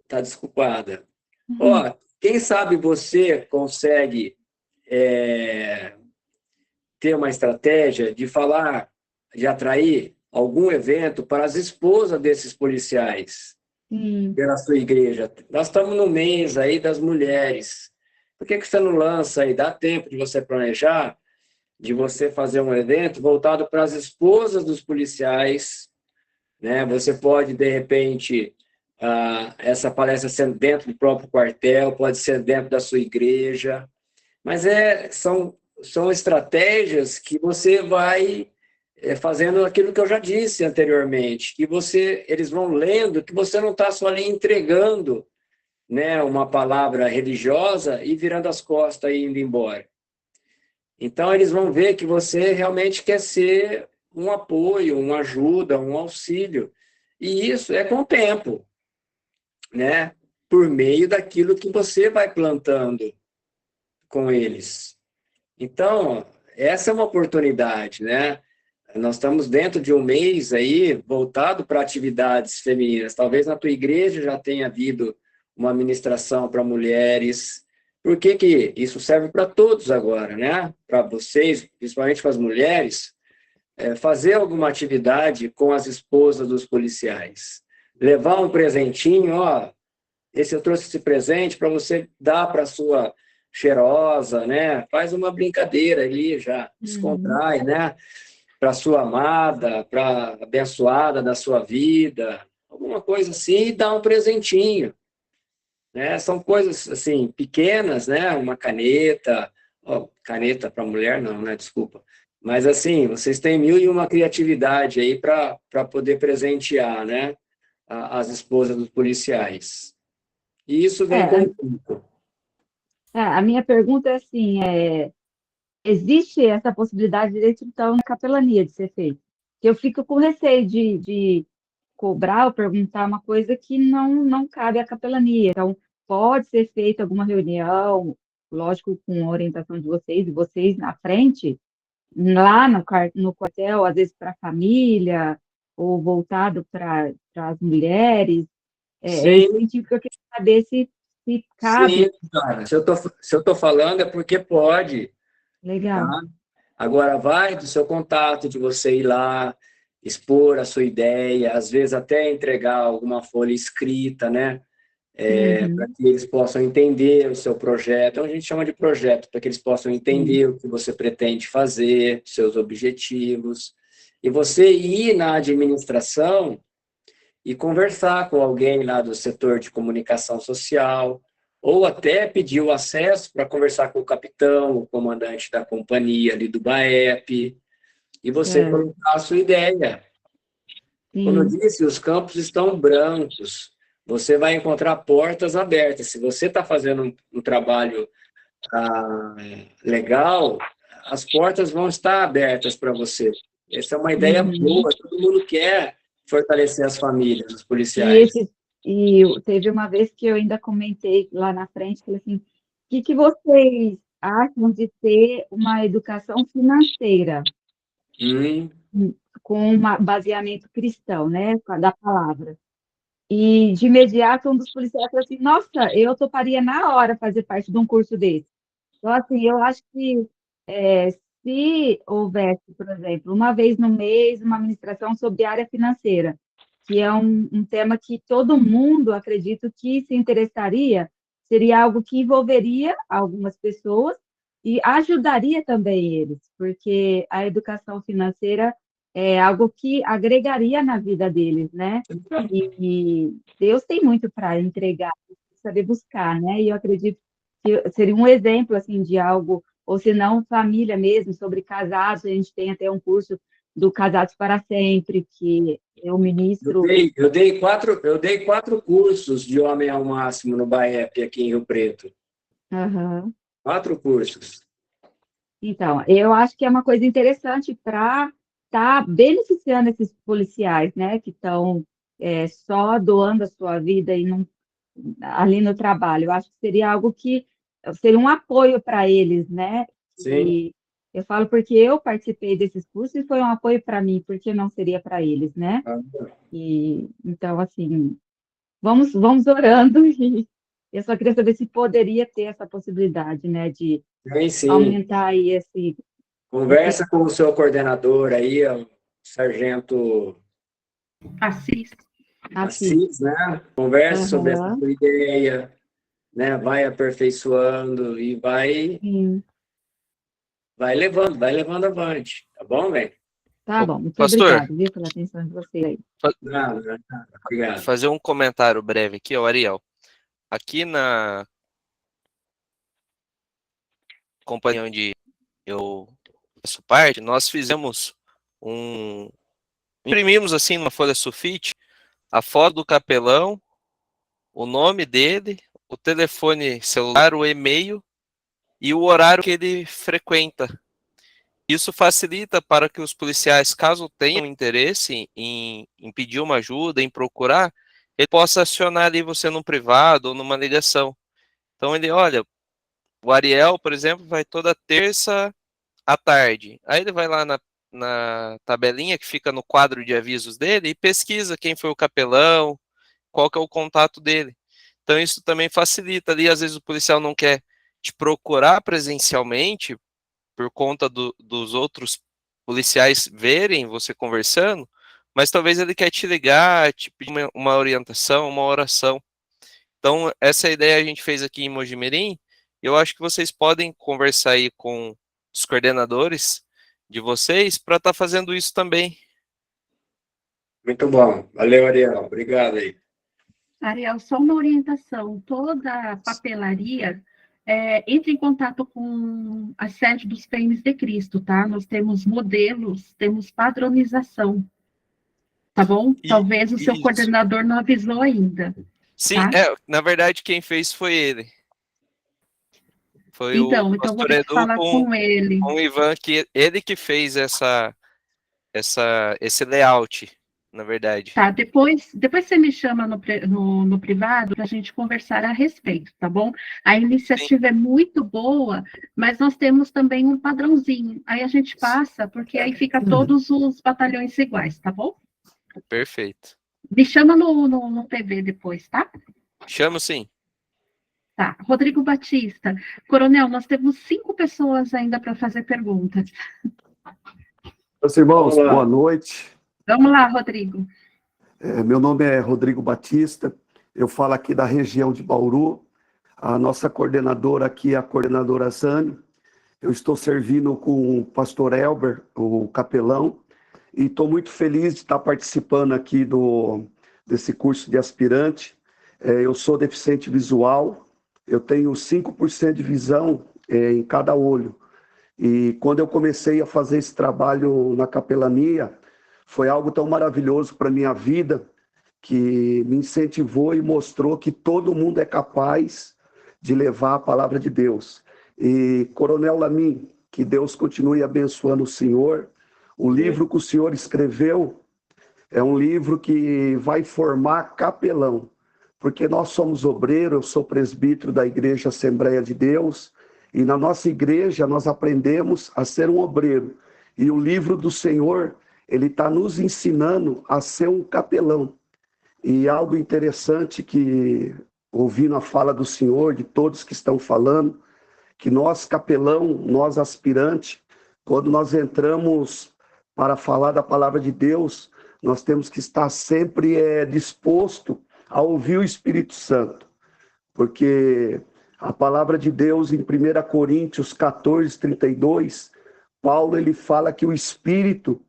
Está desculpada. Quem sabe você consegue ter uma estratégia de falar, de atrair algum evento para as esposas desses policiais pela sua igreja. Nós estamos no mês aí das mulheres. por que você não lança aí? Dá tempo de você planejar, de você fazer um evento voltado para as esposas dos policiais, né? Você pode, de repente, essa palestra sendo dentro do próprio quartel, pode ser dentro da sua igreja, mas são estratégias que você vai fazendo aquilo que eu já disse anteriormente, que eles vão lendo, que você não está só ali entregando, né, uma palavra religiosa e virando as costas e indo embora. Então, eles vão ver que você realmente quer ser um apoio, uma ajuda, um auxílio. E isso é com o tempo, né? Por meio daquilo que você vai plantando com eles. Então, essa é uma oportunidade, né? Nós estamos dentro de um mês aí voltado para atividades femininas. Talvez na tua igreja já tenha havido uma ministração para mulheres. Por que que isso serve para todos agora, né? Para vocês, principalmente para as mulheres, fazer alguma atividade com as esposas dos policiais. Levar um presentinho, ó, eu trouxe esse presente para você dar para a sua cheirosa, né? Faz uma brincadeira ali já, descontrai, né? Para a sua amada, para a abençoada da sua vida, alguma coisa assim, e dá um presentinho. Né? São coisas assim pequenas, né? Uma caneta, caneta para mulher não, né? Desculpa. Mas assim, vocês têm 1001 criatividade aí para poder presentear, né? As esposas dos policiais. E isso vem com o tempo. A minha pergunta é assim, existe essa possibilidade de então na capelania de ser feito? Eu fico com receio de cobrar ou perguntar uma coisa que não cabe à capelania. Então, pode ser feita alguma reunião, lógico, com a orientação de vocês, e vocês na frente, lá no quartel, às vezes para a família, ou voltado para as mulheres. Sim. Eu queria saber se cabe. Sim, cara. Se eu estou falando é porque pode. Legal. Tá? Agora, vai do seu contato, de você ir lá, expor a sua ideia, às vezes até entregar alguma folha escrita, né? Para que eles possam entender o seu projeto. Então, a gente chama de projeto, para que eles possam entender o que você pretende fazer, seus objetivos. E você ir na administração e conversar com alguém lá do setor de comunicação social, ou até pedir o acesso para conversar com o capitão, o comandante da companhia ali do BAEP, e você colocar a sua ideia. Como eu disse, os campos estão brancos, você vai encontrar portas abertas. Se você está fazendo um trabalho legal, as portas vão estar abertas para você. Essa é uma ideia boa, todo mundo quer fortalecer as famílias, os policiais. E teve uma vez que eu ainda comentei lá na frente, falei assim, o que vocês acham de ter uma educação financeira com um baseamento cristão, né, da palavra? E de imediato um dos policiais falou assim, nossa, eu toparia na hora fazer parte de um curso desse. Então, assim, eu acho que se houvesse, por exemplo, uma vez no mês, uma ministração sobre área financeira, que é um tema que todo mundo, acredito, que se interessaria, seria algo que envolveria algumas pessoas e ajudaria também eles, porque a educação financeira é algo que agregaria na vida deles, né? E Deus tem muito para entregar, saber buscar, né? E eu acredito que seria um exemplo, assim, de algo, ou se não, família mesmo, sobre casados, a gente tem até um curso do Casados para Sempre, que eu ministro... Eu dei 4 cursos de Homem ao Máximo no BAEP, aqui em Rio Preto. 4 cursos. Então, eu acho que é uma coisa interessante para estar beneficiando esses policiais, né, que estão só doando a sua vida e não, ali no trabalho. Eu acho que seria algo que seria um apoio para eles, né? Sim. E eu falo porque eu participei desses cursos e foi um apoio para mim, porque não seria para eles, né? E então, assim, vamos orando e eu só queria saber se poderia ter essa possibilidade, né, de aumentar aí esse... Conversa com o seu coordenador aí, o sargento Assis, né? Conversa sobre essa sua ideia, né? Vai aperfeiçoando e vai levando avante, tá bom, velho? Tá bom, muito Pastor, obrigada, viu, pela atenção de você aí. Nada, obrigado. fazer um comentário breve aqui, ó, Ariel. Aqui na companhia onde eu faço parte, nós fizemos imprimimos assim numa folha sulfite a foto do capelão, o nome dele, o telefone celular, o e-mail e o horário que ele frequenta. Isso facilita para que os policiais, caso tenham interesse em pedir uma ajuda, em procurar, ele possa acionar ali você no privado ou numa ligação. Então ele, olha, o Ariel, por exemplo, vai toda terça à tarde. Aí ele vai lá na tabelinha que fica no quadro de avisos dele e pesquisa quem foi o capelão, qual que é o contato dele. Então isso também facilita ali, às vezes o policial não quer te procurar presencialmente por conta dos outros policiais verem você conversando, mas talvez ele quer te ligar, te pedir uma orientação, uma oração. Então essa ideia a gente fez aqui em Mojimirim. Eu acho que vocês podem conversar aí com os coordenadores de vocês para estar fazendo isso também. Muito bom. Valeu, Ariel. Obrigado aí. Ariel, só uma orientação. Toda papelaria entre em contato com a sede dos PMs de Cristo, tá? Nós temos modelos, temos padronização, tá bom? Talvez o seu coordenador não avisou ainda. Sim, tá? na verdade quem fez foi ele. Foi Então o vou pastor ter que Edu falar com ele. com o Ivan, que ele que fez esse layout, na verdade. Tá, depois você me chama no privado para a gente conversar a respeito, tá bom? A iniciativa é muito boa, mas nós temos também um padrãozinho. Aí a gente passa, porque aí fica todos os batalhões iguais, tá bom? Perfeito. Me chama no PV depois, tá? Chamo sim. Tá. Rodrigo Batista. Coronel, nós temos 5 pessoas ainda para fazer perguntas. Meus irmãos, boa noite. Vamos lá, Rodrigo. Meu nome é Rodrigo Batista, eu falo aqui da região de Bauru. A nossa coordenadora aqui é a coordenadora Zane. Eu estou servindo com o pastor Elber, o capelão, e estou muito feliz de estar participando aqui desse curso de aspirante. Eu sou deficiente visual, eu tenho 5% de visão em cada olho. E quando eu comecei a fazer esse trabalho na capelania, foi algo tão maravilhoso para a minha vida, que me incentivou e mostrou que todo mundo é capaz de levar a palavra de Deus. E, Coronel Lamin, que Deus continue abençoando o senhor. O livro que o senhor escreveu é um livro que vai formar capelão, porque nós somos obreiros, eu sou presbítero da Igreja Assembleia de Deus, e na nossa igreja nós aprendemos a ser um obreiro. E o livro do Senhor, ele está nos ensinando a ser um capelão. E algo interessante que, ouvindo a fala do Senhor, de todos que estão falando, que nós capelão, nós aspirante, quando nós entramos para falar da palavra de Deus, nós temos que estar sempre disposto a ouvir o Espírito Santo. Porque a palavra de Deus em 1 Coríntios 14, 32, Paulo ele fala que o Espírito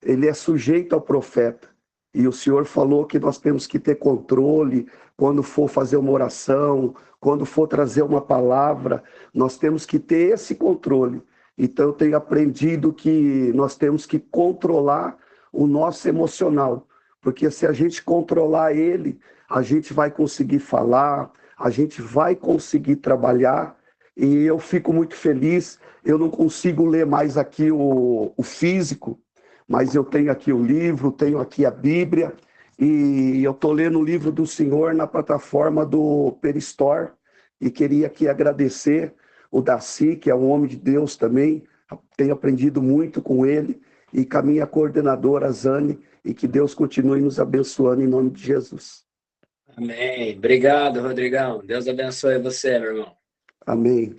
ele é sujeito ao profeta. E o Senhor falou que nós temos que ter controle quando for fazer uma oração, quando for trazer uma palavra, nós temos que ter esse controle. Então eu tenho aprendido que nós temos que controlar o nosso emocional, porque se a gente controlar ele, a gente vai conseguir falar, a gente vai conseguir trabalhar, e eu fico muito feliz. Eu não consigo ler mais aqui o físico, mas eu tenho aqui o livro, tenho aqui a Bíblia, e eu estou lendo o livro do Senhor na plataforma do Peristore, e queria aqui agradecer o Daci, que é um homem de Deus também, tenho aprendido muito com ele, e com a minha coordenadora Zane, e que Deus continue nos abençoando em nome de Jesus. Amém. Obrigado, Rodrigão. Deus abençoe você, meu irmão. Amém.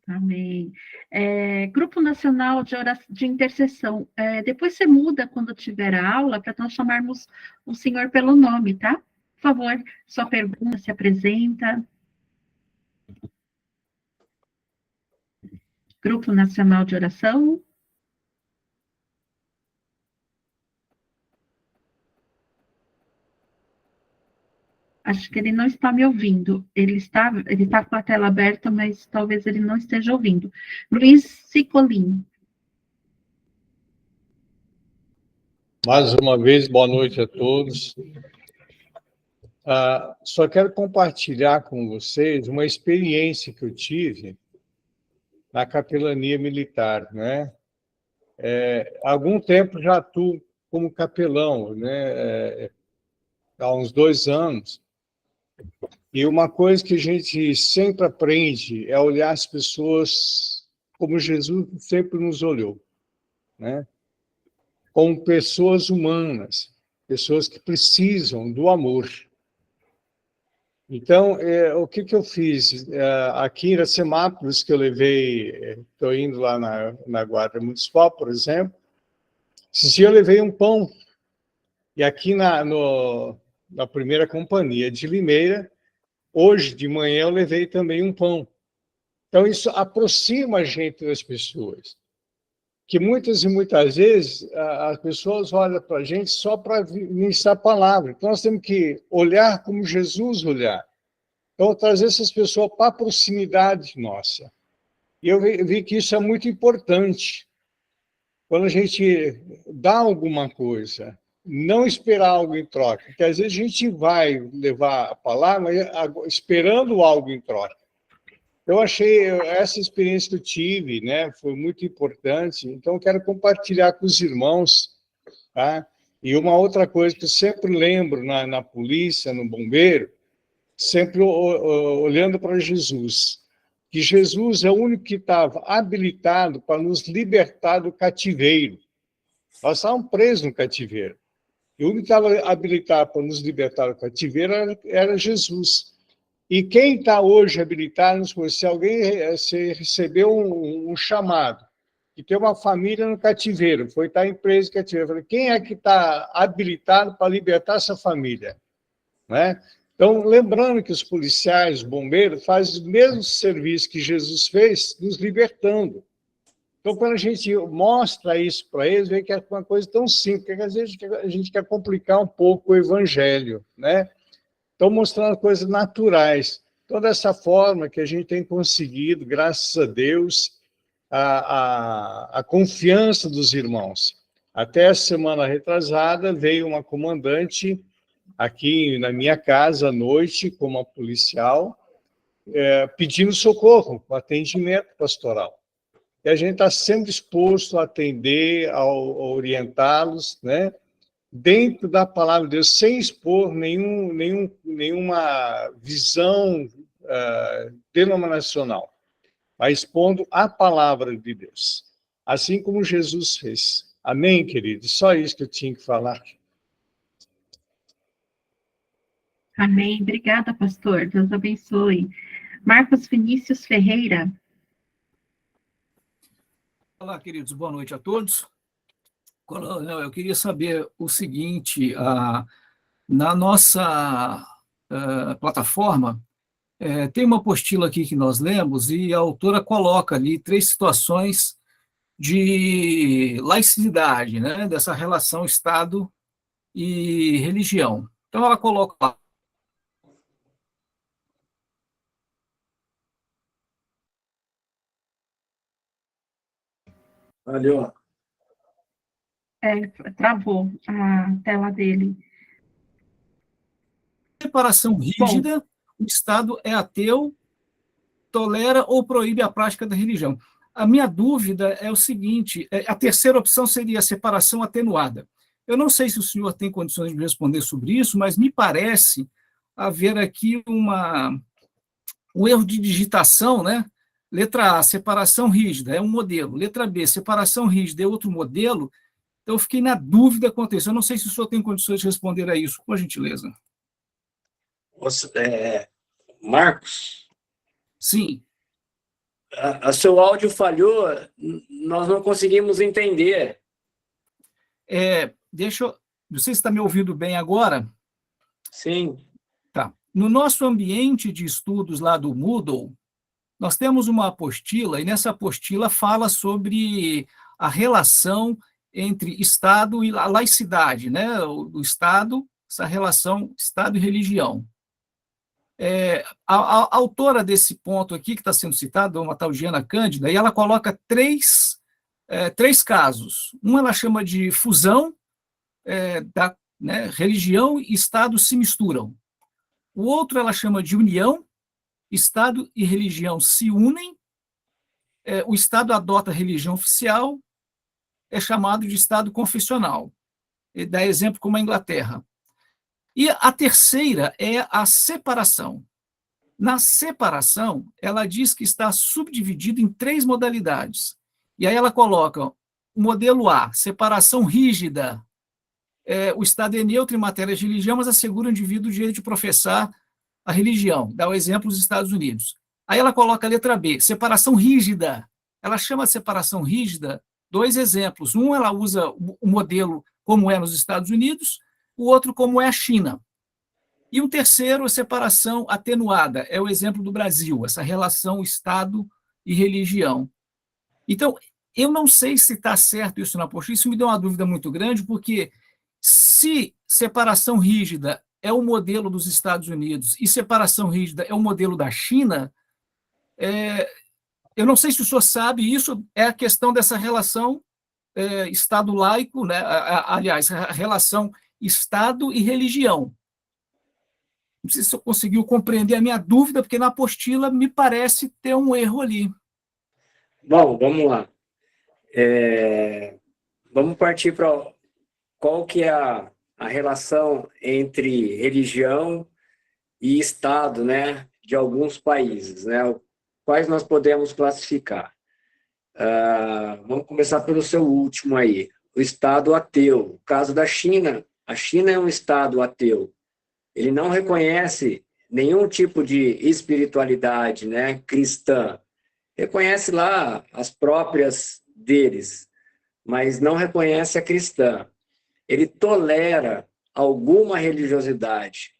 Amém. Grupo Nacional de Intercessão. Depois você muda quando tiver a aula para nós chamarmos o senhor pelo nome, tá? Por favor, sua pergunta se apresenta. Grupo Nacional de Oração. Acho que ele não está me ouvindo. Ele está com a tela aberta, mas talvez ele não esteja ouvindo. Luiz Cicolin. Mais uma vez, boa noite a todos. Só quero compartilhar com vocês uma experiência que eu tive na capelania militar, né? Há algum tempo já atuo como capelão, né? Há uns 2 anos. E uma coisa que a gente sempre aprende é olhar as pessoas como Jesus sempre nos olhou, né? Como pessoas humanas, pessoas que precisam do amor. Então, o que eu fiz? Aqui em Iracemápolis, que eu levei, estou indo lá na Guarda Municipal, por exemplo, esse dia eu levei um pão. E aqui na primeira companhia de Limeira, hoje de manhã eu levei também um pão. Então, isso aproxima a gente das pessoas. Que muitas e muitas vezes as pessoas olham para a gente só para ministrar a palavra. Então, nós temos que olhar como Jesus olhar. Então, trazer essas pessoas para a proximidade nossa. E eu vi que isso é muito importante. Quando a gente dá alguma coisa, não esperar algo em troca. Porque às vezes a gente vai levar a palavra esperando algo em troca. Eu achei essa experiência que eu tive, né, foi muito importante. Então, quero compartilhar com os irmãos, tá? E uma outra coisa que eu sempre lembro na polícia, no bombeiro, sempre olhando para Jesus, que Jesus é o único que estava habilitado para nos libertar do cativeiro. Nós estávamos presos no cativeiro. E o único que estava habilitado para nos libertar do cativeiro era Jesus. E quem está hoje habilitado, se alguém recebeu um chamado, que tem uma família no cativeiro, foi estar em preso no cativeiro, eu falei, quem é que está habilitado para libertar essa família? Né? Então, lembrando que os policiais, os bombeiros, fazem o mesmo serviço que Jesus fez, nos libertando. Então, quando a gente mostra isso para eles, vê que é uma coisa tão simples, porque às vezes a gente quer complicar um pouco o evangelho, né? Então, mostrando coisas naturais. Então, dessa forma que a gente tem conseguido, graças a Deus, a confiança dos irmãos. Até a semana retrasada, veio uma comandante aqui na minha casa, à noite, como uma policial, pedindo socorro, atendimento pastoral. E a gente está sempre disposto a atender, a orientá-los, né? Dentro da palavra de Deus, sem expor nenhuma visão denominacional, mas expondo a palavra de Deus, assim como Jesus fez. Amém, querido? Só isso que eu tinha que falar. Amém. Obrigada, pastor. Deus abençoe. Marcos Vinícius Ferreira. Olá, queridos. Boa noite a todos. Coronel, eu queria saber o seguinte, na nossa plataforma, tem uma apostila aqui que nós lemos e a autora coloca ali 3 situações de laicidade, né, dessa relação Estado e religião. Então, ela coloca lá. Valeu. Travou a tela dele. Separação rígida, o Estado é ateu, tolera ou proíbe a prática da religião. A minha dúvida é o seguinte, a terceira opção seria a separação atenuada. Eu não sei se o senhor tem condições de responder sobre isso, mas me parece haver aqui um erro de digitação, né? Letra A, separação rígida, é um modelo. Letra B, separação rígida é outro modelo. Então, eu fiquei na dúvida quanto a isso. Eu não sei se o senhor tem condições de responder a isso, por gentileza. Marcos? Sim. A seu áudio falhou, nós não conseguimos entender. Não sei se está me ouvindo bem agora. Sim. Tá. No nosso ambiente de estudos lá do Moodle, nós temos uma apostila, e nessa apostila fala sobre a relação entre Estado e a laicidade, né? O Estado, essa relação Estado e religião. A autora desse ponto aqui, que está sendo citado, uma tal Giana Cândida, e ela coloca três casos. Um ela chama de fusão, religião e Estado se misturam. O outro ela chama de união, Estado e religião se unem, o Estado adota a religião oficial, é chamado de Estado confessional. Ele dá exemplo como a Inglaterra. E a terceira é a separação. Na separação, ela diz que está subdividido em 3 modalidades. E aí ela coloca o modelo A, separação rígida. O Estado é neutro em matéria de religião, mas assegura ao indivíduo o direito de professar a religião. Dá o exemplo dos Estados Unidos. Aí ela coloca a letra B, separação rígida. Ela chama de separação rígida 2 exemplos. Um, ela usa o modelo como é nos Estados Unidos, o outro como é a China. E um terceiro, a separação atenuada, é o exemplo do Brasil, essa relação Estado e religião. Então, eu não sei se está certo isso na apostila, isso me deu uma dúvida muito grande, porque se separação rígida é o modelo dos Estados Unidos e separação rígida é o modelo da China, eu não sei se o senhor sabe, isso é a questão dessa relação Estado laico, né? Aliás, a relação Estado e religião. Não sei se o senhor conseguiu compreender a minha dúvida, porque na apostila me parece ter um erro ali. Bom, vamos lá. Vamos partir para qual que é a relação entre religião e Estado, né, de alguns países, né? Quais nós podemos classificar? Vamos começar pelo seu último aí, o Estado ateu. O caso da China, a China é um Estado ateu. Ele não reconhece nenhum tipo de espiritualidade, né, cristã. Reconhece lá as próprias deles, mas não reconhece a cristã. Ele tolera alguma religiosidade,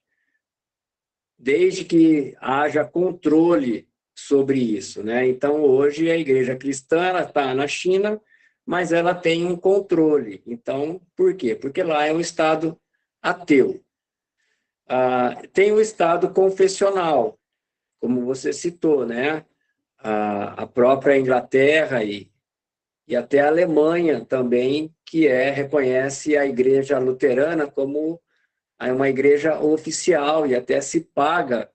desde que haja controle sobre isso, né? Então, hoje, a igreja cristã está na China, mas ela tem um controle. Então, por quê? Porque lá é um Estado ateu. Tem o Estado confessional, como você citou, né? A própria Inglaterra e até a Alemanha também, que reconhece a igreja luterana como uma igreja oficial, e até se paga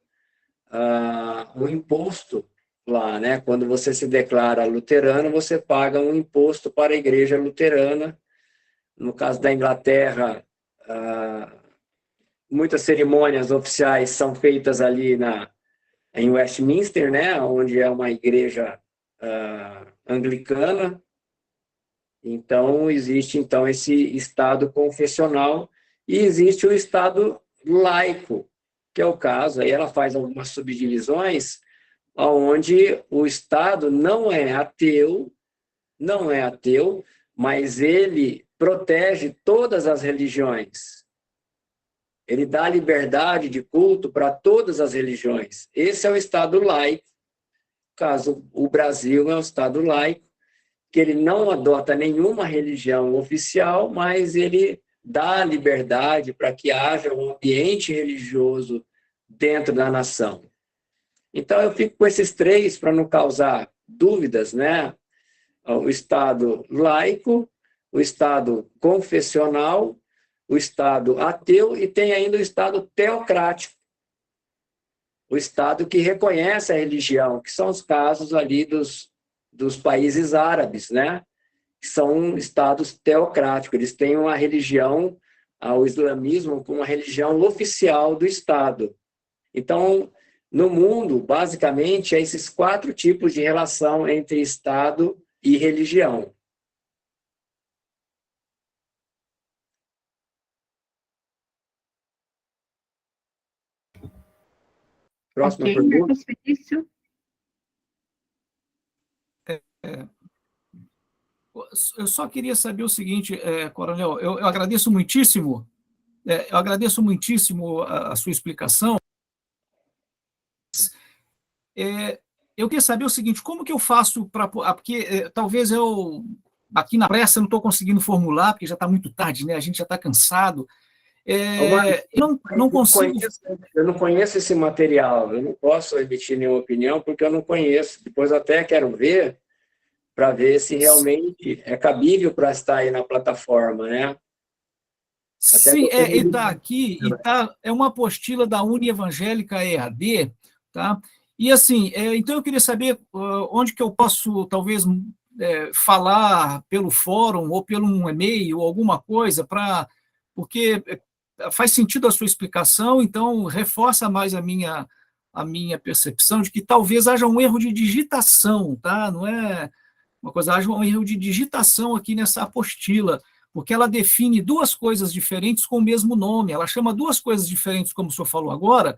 um imposto lá, né? Quando você se declara luterano, você paga um imposto para a igreja luterana. No caso da Inglaterra, muitas cerimônias oficiais são feitas ali em Westminster, né? Onde é uma igreja anglicana. Então, existe esse Estado confessional e existe o Estado laico, que é o caso, aí ela faz algumas subdivisões, onde o Estado não é ateu, mas ele protege todas as religiões. Ele dá liberdade de culto para todas as religiões. Esse é o Estado laico. Caso o Brasil é um Estado laico, que ele não adota nenhuma religião oficial, mas ele dá liberdade para que haja um ambiente religioso dentro da nação. Então, eu fico com esses 3 para não causar dúvidas, né? O Estado laico, o Estado confessional, o Estado ateu e tem ainda o Estado teocrático, o Estado que reconhece a religião, que são os casos ali dos países árabes, né? Que são estados teocráticos, eles têm uma religião, o islamismo, como uma religião oficial do Estado. Então, no mundo, basicamente, esses 4 tipos de relação entre Estado e religião. Próxima pergunta. Marcos Felício. Eu só queria saber o seguinte, Coronel, eu agradeço muitíssimo, a sua explicação. eu queria saber o seguinte, como que eu faço para... Porque talvez eu, aqui na pressa, não estou conseguindo formular, porque já está muito tarde, né? A gente já está cansado. Eu não consigo... Eu não conheço esse material, eu não posso emitir nenhuma opinião, porque eu não conheço. Depois eu até quero ver, para ver se realmente é cabível para estar aí na plataforma, né? Sim, está aqui, é uma apostila da Uni Evangélica EAD, tá? E assim, então eu queria saber onde que eu posso, talvez, falar pelo fórum, ou pelo um e-mail, ou alguma coisa, porque faz sentido a sua explicação, então reforça mais a minha percepção de que talvez haja um erro de digitação, tá? Não é uma coisa, haja um erro de digitação aqui nessa apostila, porque ela define duas coisas diferentes com o mesmo nome, ela chama duas coisas diferentes, como o senhor falou agora,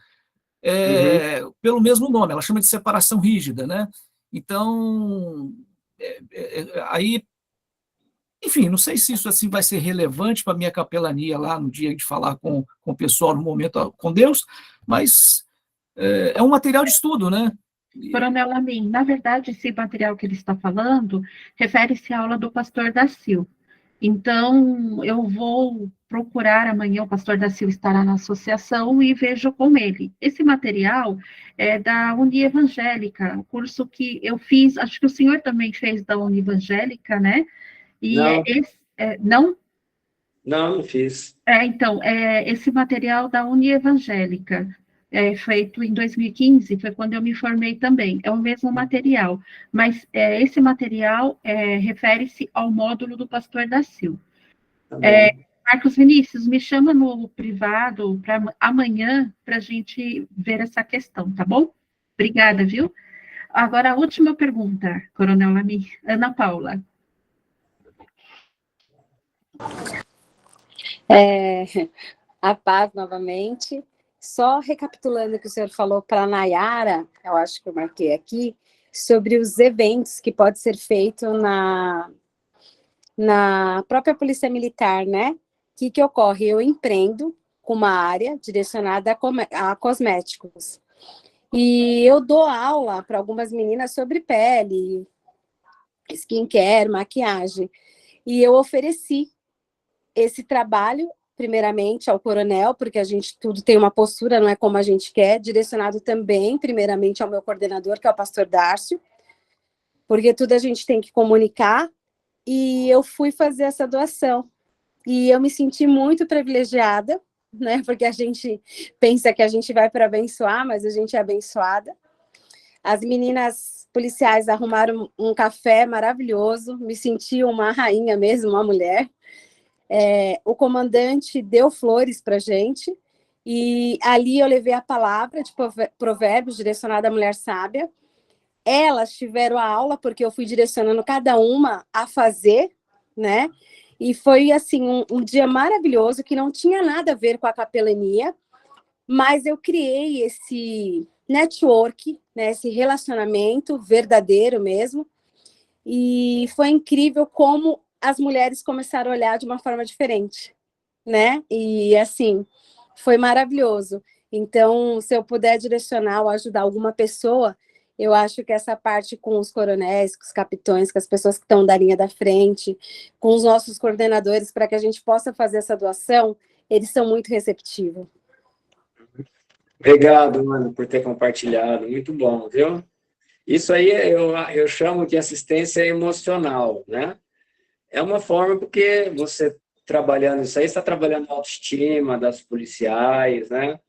pelo mesmo nome, ela chama de separação rígida, né? Então, aí, enfim, não sei se isso assim vai ser relevante para a minha capelania lá no dia de falar com o pessoal no momento com Deus, mas é um material de estudo, né? Coronel Lamin, na verdade, esse material que ele está falando refere-se à aula do pastor Dacil. Então, eu vou procurar amanhã, o pastor Dacil estará na associação e vejo com ele. Esse material é da Uni Evangélica, o curso que eu fiz, acho que o senhor também fez da Uni Evangélica, né? E Não. não? Não fiz. Então, esse material da Uni Evangélica, feito em 2015, foi quando eu me formei também, é o mesmo material, mas esse material refere-se ao módulo do pastor Dacil. Marcos Vinícius, me chama no privado para amanhã, para a gente ver essa questão, tá bom? Obrigada, viu? Agora, a última pergunta, Coronel Lamin, Ana Paula. A paz novamente. Só recapitulando o que o senhor falou para a Nayara, eu acho que eu marquei aqui, sobre os eventos que pode ser feito na própria Polícia Militar, né? O que ocorre? Eu empreendo com uma área direcionada a cosméticos. E eu dou aula para algumas meninas sobre pele, skincare, maquiagem. E eu ofereci esse trabalho, primeiramente, ao coronel, porque a gente tudo tem uma postura, não é como a gente quer, direcionado também, primeiramente, ao meu coordenador, que é o pastor Dárcio, porque tudo a gente tem que comunicar, e eu fui fazer essa doação. E eu me senti muito privilegiada, né, porque a gente pensa que a gente vai para abençoar, mas a gente é abençoada. As meninas policiais arrumaram um café maravilhoso, me senti uma rainha mesmo, uma mulher. O comandante deu flores para a gente, e ali eu levei a palavra de provérbios direcionada à mulher sábia. Elas tiveram a aula, porque eu fui direcionando cada uma a fazer, né? E foi, assim, um dia maravilhoso, que não tinha nada a ver com a capelania, mas eu criei esse network, né? Esse relacionamento verdadeiro mesmo, e foi incrível como as mulheres começaram a olhar de uma forma diferente, né? E, assim, foi maravilhoso. Então, se eu puder direcionar ou ajudar alguma pessoa, eu acho que essa parte com os coronéis, com os capitões, com as pessoas que estão da linha da frente, com os nossos coordenadores, para que a gente possa fazer essa doação, eles são muito receptivos. Obrigado, mano, por ter compartilhado. Muito bom, viu? Isso aí eu chamo de assistência emocional, né? É uma forma, porque você trabalhando isso aí, está trabalhando a autoestima das policiais, né?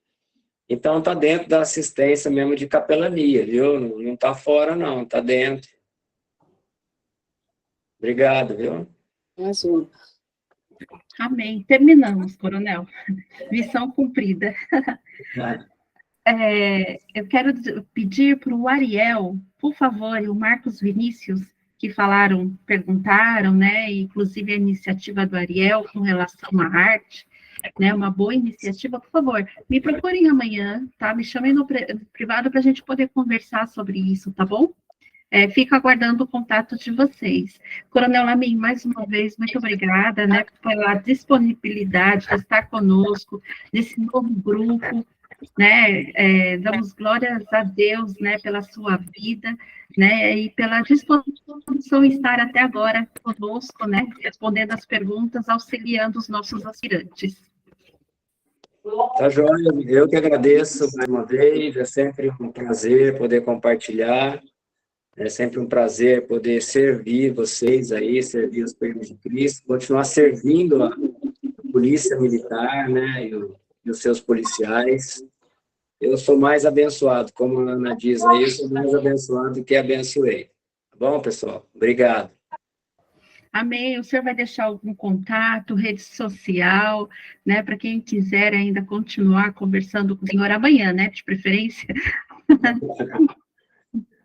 Então, está dentro da assistência mesmo de capelania, viu? Não está fora, não, está dentro. Obrigado, viu? Imagina. Amém. Terminamos, coronel. Missão cumprida. Eu quero pedir para o Ariel, por favor, e o Marcos Vinícius, que perguntaram, né, inclusive a iniciativa do Ariel com relação à arte, né, uma boa iniciativa, por favor, me procurem amanhã, tá? Me chamem no privado para a gente poder conversar sobre isso, tá bom? Fico aguardando o contato de vocês. Coronel Lamin, mais uma vez, muito obrigada, né, pela disponibilidade de estar conosco nesse novo grupo, né? Damos glórias a Deus, né, pela sua vida, né, e pela disposição em estar até agora conosco, né, respondendo as perguntas, auxiliando os nossos aspirantes. Tá joia, eu que agradeço mais uma vez, é sempre um prazer poder compartilhar, é sempre um prazer poder servir vocês aí, servir os filhos de Cristo, continuar servindo a Polícia Militar, né, e os seus policiais. Eu sou mais abençoado, como a Ana diz aí, eu sou mais abençoado do que abençoei. Tá bom, pessoal? Obrigado. Amém. O senhor vai deixar algum contato, rede social, né, para quem quiser ainda continuar conversando com o senhor amanhã, né, de preferência?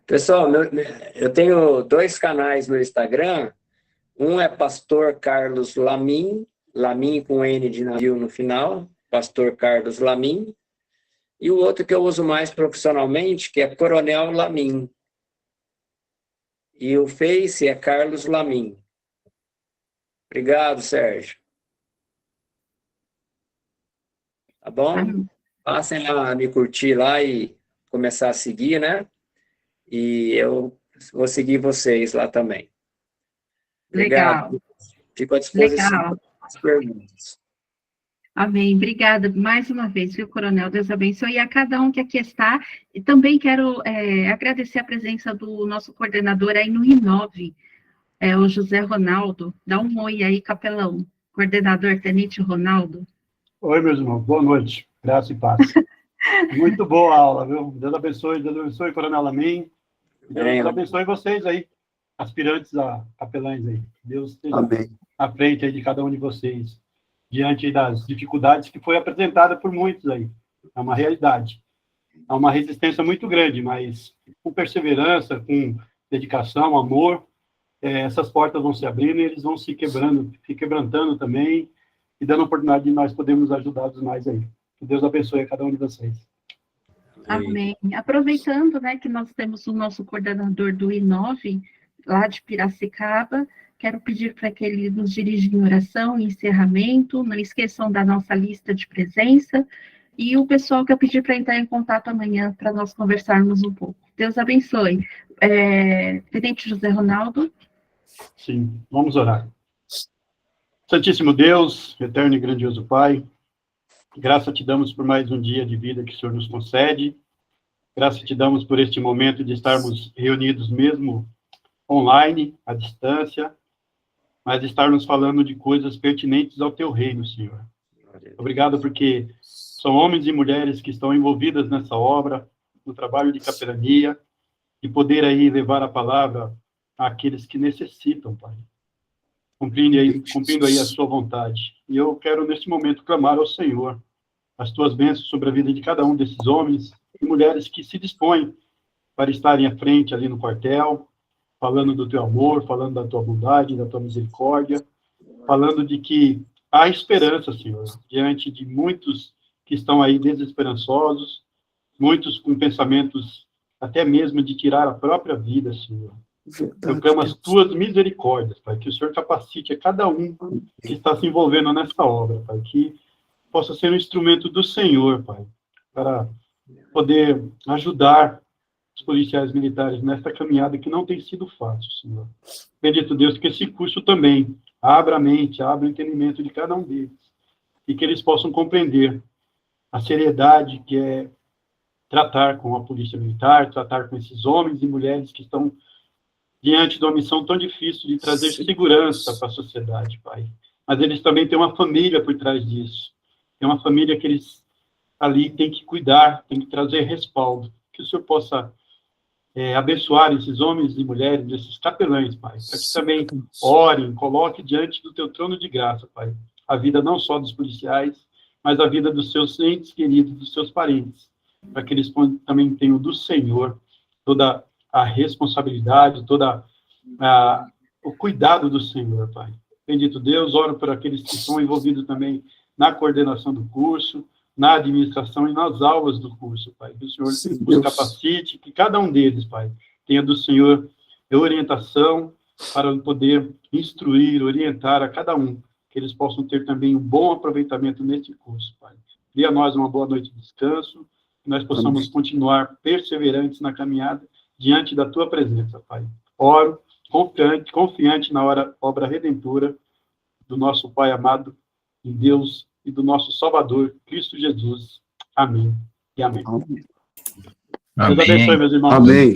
Pessoal, eu tenho 2 canais no Instagram. Um é Pastor Carlos Lamin, Lamin com N de navio no final, Pastor Carlos Lamin. E o outro que eu uso mais profissionalmente, que é Coronel Lamin. E o Face é Carlos Lamin. Obrigado, Sérgio. Tá bom? Passem lá a me curtir lá e começar a seguir, né? E eu vou seguir vocês lá também. Obrigado. Legal. Fico à disposição Legal. para as perguntas. Amém. Obrigada mais uma vez, viu, Coronel? Deus abençoe. E a cada um que aqui está. E também quero agradecer a presença do nosso coordenador aí no I9, o José Ronaldo. Dá um oi aí, capelão. Coordenador Tenente Ronaldo. Oi, meus irmãos. Boa noite. Graça e paz. Muito boa a aula, viu? Deus abençoe, Coronel Lamin. Deus abençoe vocês aí, aspirantes a capelães aí. Deus esteja à frente aí de cada um de vocês, diante das dificuldades que foi apresentada por muitos aí. É uma realidade. Há uma resistência muito grande, mas com perseverança, com dedicação, amor, essas portas vão se abrindo e eles vão se quebrantando também e dando a oportunidade de nós podermos ajudar os mais aí. Que Deus abençoe a cada um de vocês. Amém. Aproveitando, né, que nós temos o nosso coordenador do I9, lá de Piracicaba, quero pedir para que ele nos dirija em oração e encerramento. Não esqueçam da nossa lista de presença. E o pessoal que eu pedi para entrar em contato amanhã para nós conversarmos um pouco. Deus abençoe. Tenente José Ronaldo. Sim, vamos orar. Santíssimo Deus, eterno e grandioso Pai, graça te damos por mais um dia de vida que o Senhor nos concede. Graça te damos por este momento de estarmos reunidos mesmo online, à distância, mas estarmos falando de coisas pertinentes ao teu reino, Senhor. Obrigado porque são homens e mulheres que estão envolvidas nessa obra, no trabalho de capelania, e poder aí levar a palavra àqueles que necessitam, Pai. Cumprindo aí a sua vontade. E eu quero, neste momento, clamar ao Senhor as tuas bênçãos sobre a vida de cada um desses homens e mulheres que se dispõem para estarem à frente ali no quartel, falando do teu amor, falando da tua bondade, da tua misericórdia, falando de que há esperança, Senhor, diante de muitos que estão aí desesperançosos, muitos com pensamentos até mesmo de tirar a própria vida, Senhor. Eu clamo as tuas misericórdias, Pai, que o Senhor capacite a cada um que está se envolvendo nessa obra, Pai, que possa ser um instrumento do Senhor, Pai, para poder ajudar os policiais militares nessa caminhada que não tem sido fácil, Senhor. Bendito Deus, que esse curso também abra a mente, abra o entendimento de cada um deles, e que eles possam compreender a seriedade que é tratar com a polícia militar, tratar com esses homens e mulheres que estão diante de uma missão tão difícil de trazer segurança para a sociedade, Pai. Mas eles também têm uma família por trás disso. Tem uma família que eles ali têm que cuidar, têm que trazer respaldo. Que o Senhor possa abençoar esses homens e mulheres, esses capelães, Pai, para que também orem, coloque diante do teu trono de graça, Pai, a vida não só dos policiais, mas a vida dos seus entes queridos, dos seus parentes, para que eles também tenham do Senhor toda a responsabilidade, toda o cuidado do Senhor, Pai. Bendito Deus, oro por aqueles que estão envolvidos também na coordenação do curso, na administração e nas aulas do curso, Pai. Que o Senhor os capacite, que cada um deles, Pai, tenha do Senhor orientação para poder instruir, orientar a cada um, que eles possam ter também um bom aproveitamento neste curso, Pai. dê a nós uma boa noite de descanso, que nós possamos continuar perseverantes na caminhada diante da tua presença, Pai. Oro, confiante na obra redentora do nosso Pai amado, em Deus e do nosso Salvador, Cristo Jesus. Amém e amém. Amém. Deus abençoe, meus irmãos. Amém.